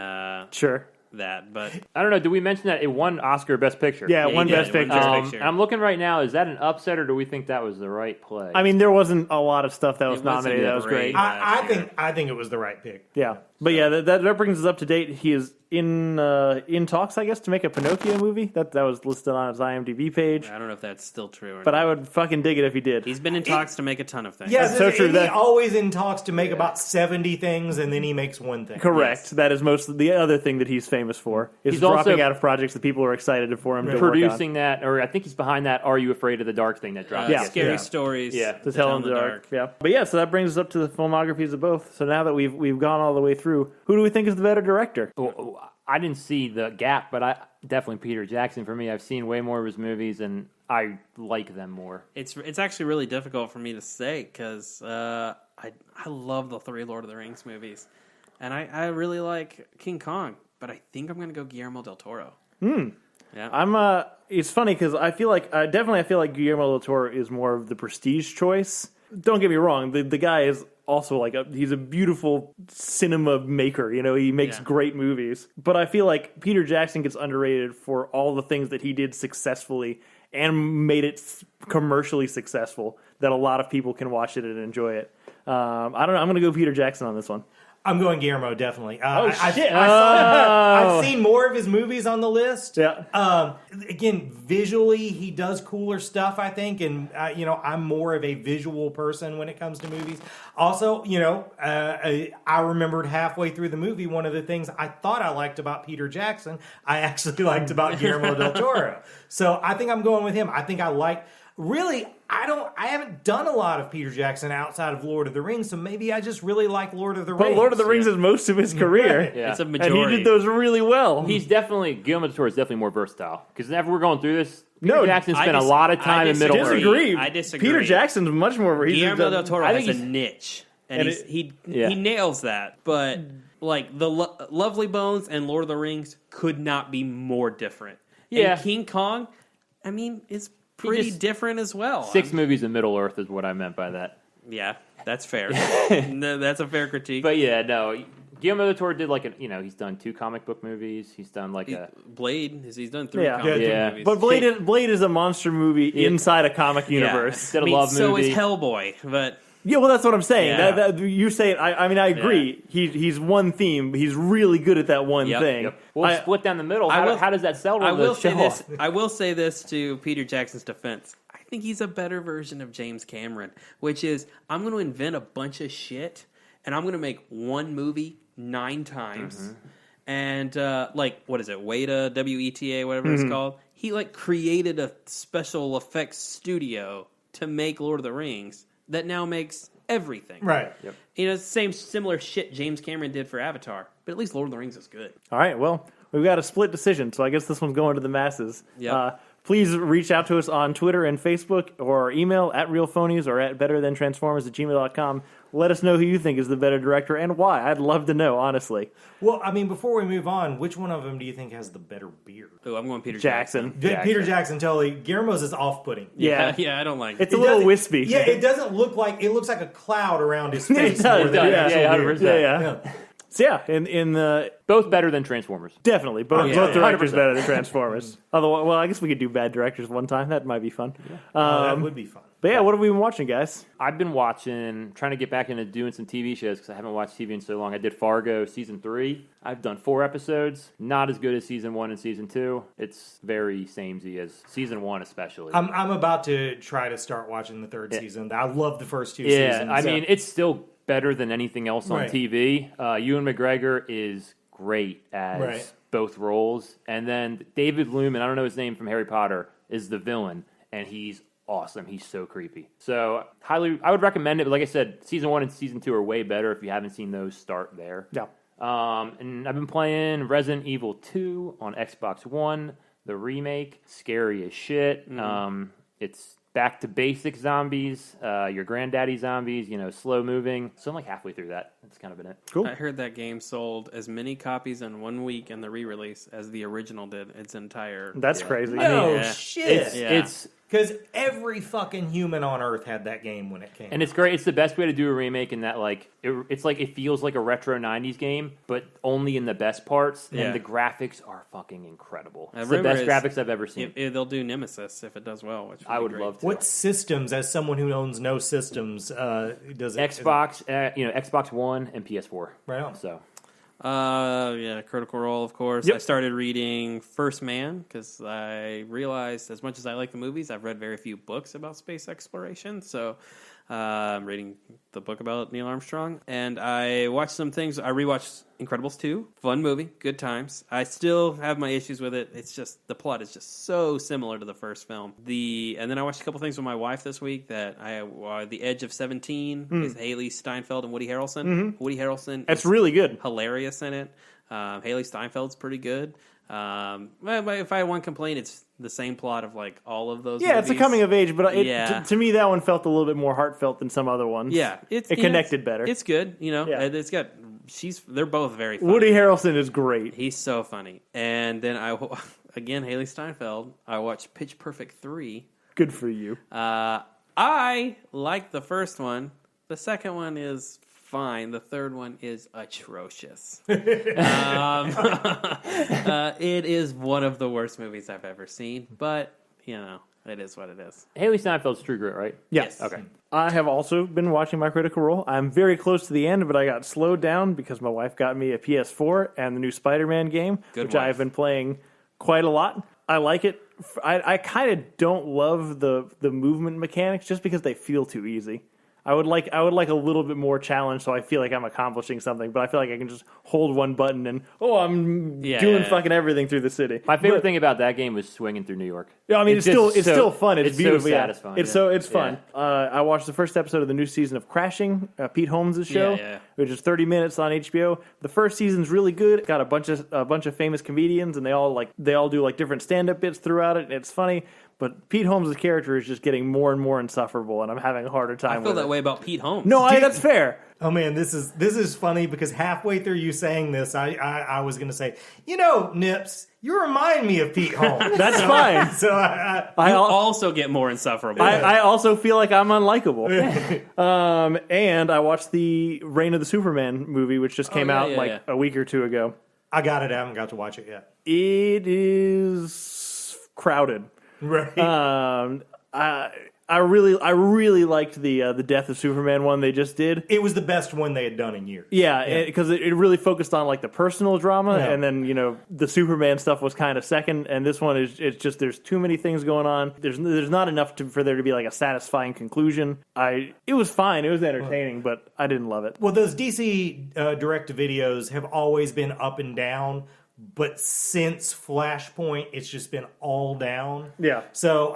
Sure. that. But I don't know. Did we mention that it won Oscar Best Picture? Yeah, he one did. Best It won Picture. Best Picture. I'm looking right now. Is that an upset, or do we think that was the right play? I mean, there wasn't a lot of stuff that was It wasn't nominated that was great. great. I think it was the right pick. Yeah, but yeah, that brings us up to date. He is in talks, I guess, to make a Pinocchio movie. That was listed on his IMDb page. I don't know if that's still true or But not. I would fucking dig it if he did. He's been in talks to make a ton of things. Yes, so true. He That- always in talks to make about 70 things, and then he makes one thing. Correct. Yes. That is most of the other thing that he's famous for. Is He's dropping also- out of projects that people are excited for him to work producing that, or I think he's behind that. Are You Afraid of the Dark thing that dropped? Yeah. Scary Yeah. stories. Yeah. on. To tell in the dark. Yeah. But yeah, so that brings us up to the filmographies of both. So now that we've gone all the way through, who do we think is the better director? Well, I didn't see the gap, but I definitely Peter Jackson for me. I've seen way more of his movies, and I like them more. It's actually really difficult for me to say because I love the 3 Lord of the Rings movies, and I really like King Kong, but I think I'm going to go Guillermo del Toro. Yeah, It's funny because I feel like Guillermo del Toro is more of the prestige choice. Don't get me wrong, the guy is also like he's a beautiful cinema maker. He makes great movies. But I feel like Peter Jackson gets underrated for all the things that he did successfully and made it commercially successful that a lot of people can watch it and enjoy it. I don't know. I'm going to go Peter Jackson on this one. I'm going Guillermo, definitely. Shit. I've seen more of his movies on the list. Yeah. Again, visually, he does cooler stuff, I think. And, I'm more of a visual person when it comes to movies. Also, I remembered halfway through the movie, one of the things I thought I liked about Peter Jackson, I actually liked about Guillermo del Toro. So I think I'm going with him. I think I like... Really, I haven't done a lot of Peter Jackson outside of Lord of the Rings, so maybe I just really like Lord of the Rings. But Lord of the Rings is most of his career. Yeah. It's a And majority. he did those really well. Guillermo del Toro is definitely more versatile. Because whenever we're going through this, Peter No, Jackson I spent a dis- lot of I time in Middle Earth. disagree. I disagree. Peter Jackson's much more... Guillermo del Toro I has think a he's- niche, and he Yeah. nails that. But like the Lovely Bones and Lord of the Rings could not be more different. Yeah. And King Kong, I mean, it's pretty different as well. 6 movies in Middle Earth is what I meant by that. Yeah, that's fair. No, that's a fair critique. But yeah, no. Guillermo del Toro did he's done 2 comic book movies. He's done Blade, he's done 3 Yeah. comic book Yeah. movies. But Blade is a monster movie inside a comic universe. Instead I mean, of love so movie. is Hellboy, but Yeah, well, that's what I'm saying. Yeah. That you say it. I mean, I agree. He's one theme. He's really good at that one Yep. thing. Yep. Well, split down the middle. How does that sell? I will the say show this. off? I will say this to Peter Jackson's defense. I think he's a better version of James Cameron, which is I'm going to invent a bunch of shit and I'm going to make one movie 9 times. And what is it? WETA, WETA, whatever it's called. He created a special effects studio to make Lord of the Rings that now makes everything. Right. Yep. Similar shit James Cameron did for Avatar, but at least Lord of the Rings is good. All right, well, we've got a split decision, so I guess this one's going to the masses. Yep. Please reach out to us on Twitter and Facebook or email at realphonies or at betterthantransformers@gmail.com. Let us know who you think is the better director and why. I'd love to know, honestly. Well, I mean, before we move on, which one of them do you think has the better beard? Oh, I'm going Peter Jackson. Peter Jackson, totally. Guillermo's is off-putting. Yeah. Yeah, I don't like It's it. a little doesn't- wispy. Yeah, it doesn't look like... It looks like a cloud around his face. does, more than yeah. an actual Yeah, beard. 100%. Yeah. So yeah, in the Both better than Transformers. definitely both yeah, directors 100%. better than Transformers. Otherwise, well, I guess we could do bad directors one time. That might be fun. That would be fun. But yeah, what have we been watching, guys? I've been trying to get back into doing some TV shows because I haven't watched TV in so long. I did Fargo season 3. I've done 4 episodes. Not as good as season 1 and season 2. It's very samey as season 1 especially. I'm about to try to start watching the 3rd season. I love the first 2 yeah, seasons. I mean, it's still better than anything else on Right. TV. Ewan McGregor is great as Right. both roles. And then David Lumen, I don't know his name from Harry Potter, is the villain. And he's awesome. He's so creepy. So I would recommend it. But like I said, season 1 and season 2 are way better. If you haven't seen those, start there. Yeah. And I've been playing Resident Evil 2 on Xbox One, the remake. Scary as shit. It's back to basic zombies, your granddaddy zombies, slow moving. So I'm like halfway through that. That's kind of been it. Cool. I heard that game sold as many copies in 1 week in the re-release as the original did its entire. That's crazy. no yeah. shit. It's Because every fucking human on Earth had that game when it came. And it's great. It's the best way to do a remake in that, it feels like a retro 90s game, but only in the best parts. Yeah. And the graphics are fucking incredible. It's rumor the best is graphics I've ever seen. They'll do Nemesis if it does well, which I would be great. love to. What systems, as someone who owns no systems, does it? Xbox, Xbox One and PS4. Right on. So Critical Role, of course. Yep. I started reading First Man because I realized as much as I like the movies, I've read very few books about space exploration. So I'm reading the book about Neil Armstrong. And I watched some things. I rewatched Incredibles 2. Fun movie. Good times. I still have my issues with it. It's just, the plot is just so similar to the first film. And then I watched a couple things with my wife this week that The Edge of 17 is Haley Steinfeld and Woody Harrelson. Woody Harrelson That's is really good. hilarious in it. Haley Steinfeld's pretty good. If I had one complaint, it's the same plot of all of those. Yeah, it's a movies. coming of age, but Yeah. to me that one felt a little bit more heartfelt than some other ones. Yeah, it connected better. It's good, Yeah. It's got. They're both very funny. Woody Harrelson is great. He's so funny. And then again, Haley Steinfeld. I watched Pitch Perfect 3. Good for you. I like the first one. The second one is fine. The third one is atrocious. It is one of the worst movies I've ever seen. But it is what it is. Haley Steinfeld's True Grit, right? Yes. Okay. I have also been watching my Critical Role. I'm very close to the end, but I got slowed down because my wife got me a PS4 and the new Spider-Man game, which wife. I've been playing quite a lot. I like it. I kind of don't love the movement mechanics just because they feel too easy. I would like a little bit more challenge, so I feel like I'm accomplishing something. But I feel like I can just hold one button and I'm doing fucking everything through the city. My favorite thing about that game was swinging through New York. Yeah, I mean it's still fun. It's beautiful. So satisfying. It's fun. I watched the first episode of the new season of Crashing, Pete Holmes' show, which is 30 minutes on HBO. The first season's really good. It's got a bunch of famous comedians, and they all do like different stand-up bits throughout it. And it's funny. But Pete Holmes' character is just getting more and more insufferable, and I'm having a harder time with it. I feel that way about Pete Holmes. No, that's fair. Oh man, this is funny because halfway through you saying this, I was going to say, Nips, you remind me of Pete Holmes. That's fine. So I also get more insufferable. I also feel like I'm unlikable. And I watched the Reign of the Superman movie, which just came out a week or two ago. I got it. I haven't got to watch it yet. It is crowded. Right. I really liked the Death of Superman one they just did. It was the best one they had done in years. Yeah, because it really focused on like the personal drama, and then the Superman stuff was kind of second. And this one it's just there's too many things going on. There's not enough for there to be like a satisfying conclusion. It was fine. It was entertaining, but I didn't love it. Well, those DC direct-to-videos have always been up and down. But since Flashpoint, it's just been all down. Yeah. So,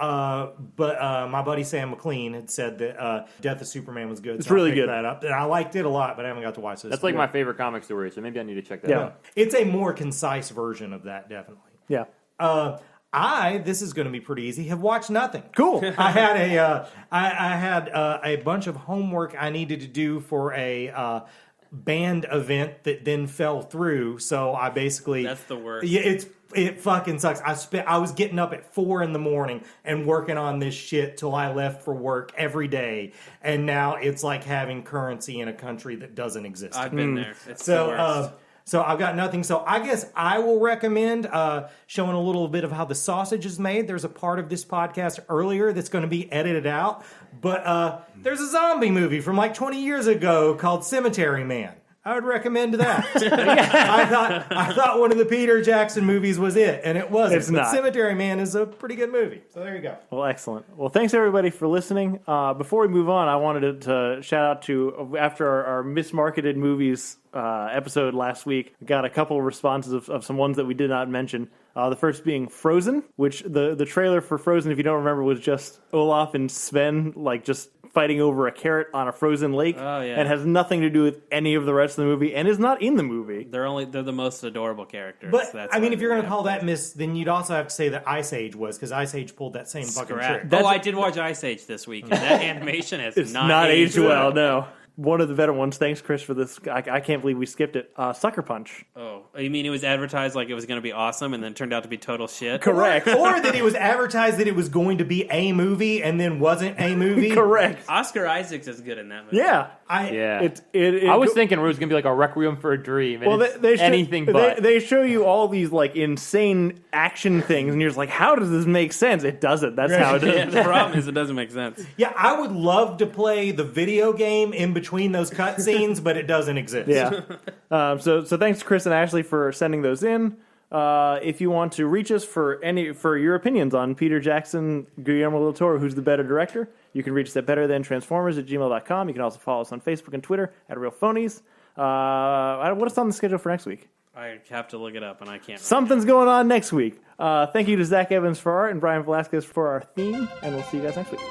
my buddy Sam McLean had said that Death of Superman was good. It's really good. That up, and I liked it a lot, but I haven't got to watch this. That's like my favorite comic story, so maybe I need to check that out. It's a more concise version of that, definitely. Yeah. This is going to be pretty easy, have watched nothing. Cool. I had a bunch of homework I needed to do for a band event that then fell through, so I basically that's the worst. Yeah, it fucking sucks. I was getting up at 4 a.m. and working on this shit till I left for work every day, and now it's like having currency in a country that doesn't exist. I've been there. It's the worst. So I've got nothing. So I guess I will recommend showing a little bit of how the sausage is made. There's a part of this podcast earlier that's going to be edited out. But there's a zombie movie from like 20 years ago called Cemetery Man. I would recommend that. I thought one of the Peter Jackson movies was it, and it wasn't. It's not. Cemetery Man is a pretty good movie. So there you go. Well, excellent. Well, thanks everybody for listening. Before we move on, I wanted to shout out to, after our mismarketed movies episode last week, we got a couple of responses of some ones that we did not mention. The first being Frozen, which the trailer for Frozen, if you don't remember, was just Olaf and Sven just fighting over a carrot on a frozen lake, and has nothing to do with any of the rest of the movie, and is not in the movie. They're the most adorable characters. But I mean, if you're going to call that miss, then you'd also have to say that Ice Age was, because Ice Age pulled that same fucking trick. I did watch Ice Age this week, and that animation has not aged well. No. One of the better ones. Thanks, Chris, for this. I can't believe we skipped it. Sucker Punch. Oh, you mean it was advertised like it was going to be awesome and then turned out to be total shit? Correct. Or that it was advertised that it was going to be a movie and then wasn't a movie. Correct. Oscar Isaac's is good in that movie. Yeah. I was thinking it was going to be like a Requiem for a Dream. And anything but. They show you all these insane action things, and you're just like, how does this make sense? It doesn't. That's how it is. The problem is it doesn't make sense. Yeah, I would love to play the video game in between those cutscenes, but it doesn't exist. Yeah. So thanks to Chris and Ashley for sending those in. If you want to reach us for your opinions on Peter Jackson, Guillermo del Toro, who's the better director, you can reach us at betterthantransformers@gmail.com. You can also follow us on Facebook and Twitter at Real Phonies. What's on the schedule for next week? I have to look it up, and I can't. Something's going on next week. Thank you to Zach Evans for art and Brian Velasquez for our theme, and we'll see you guys next week.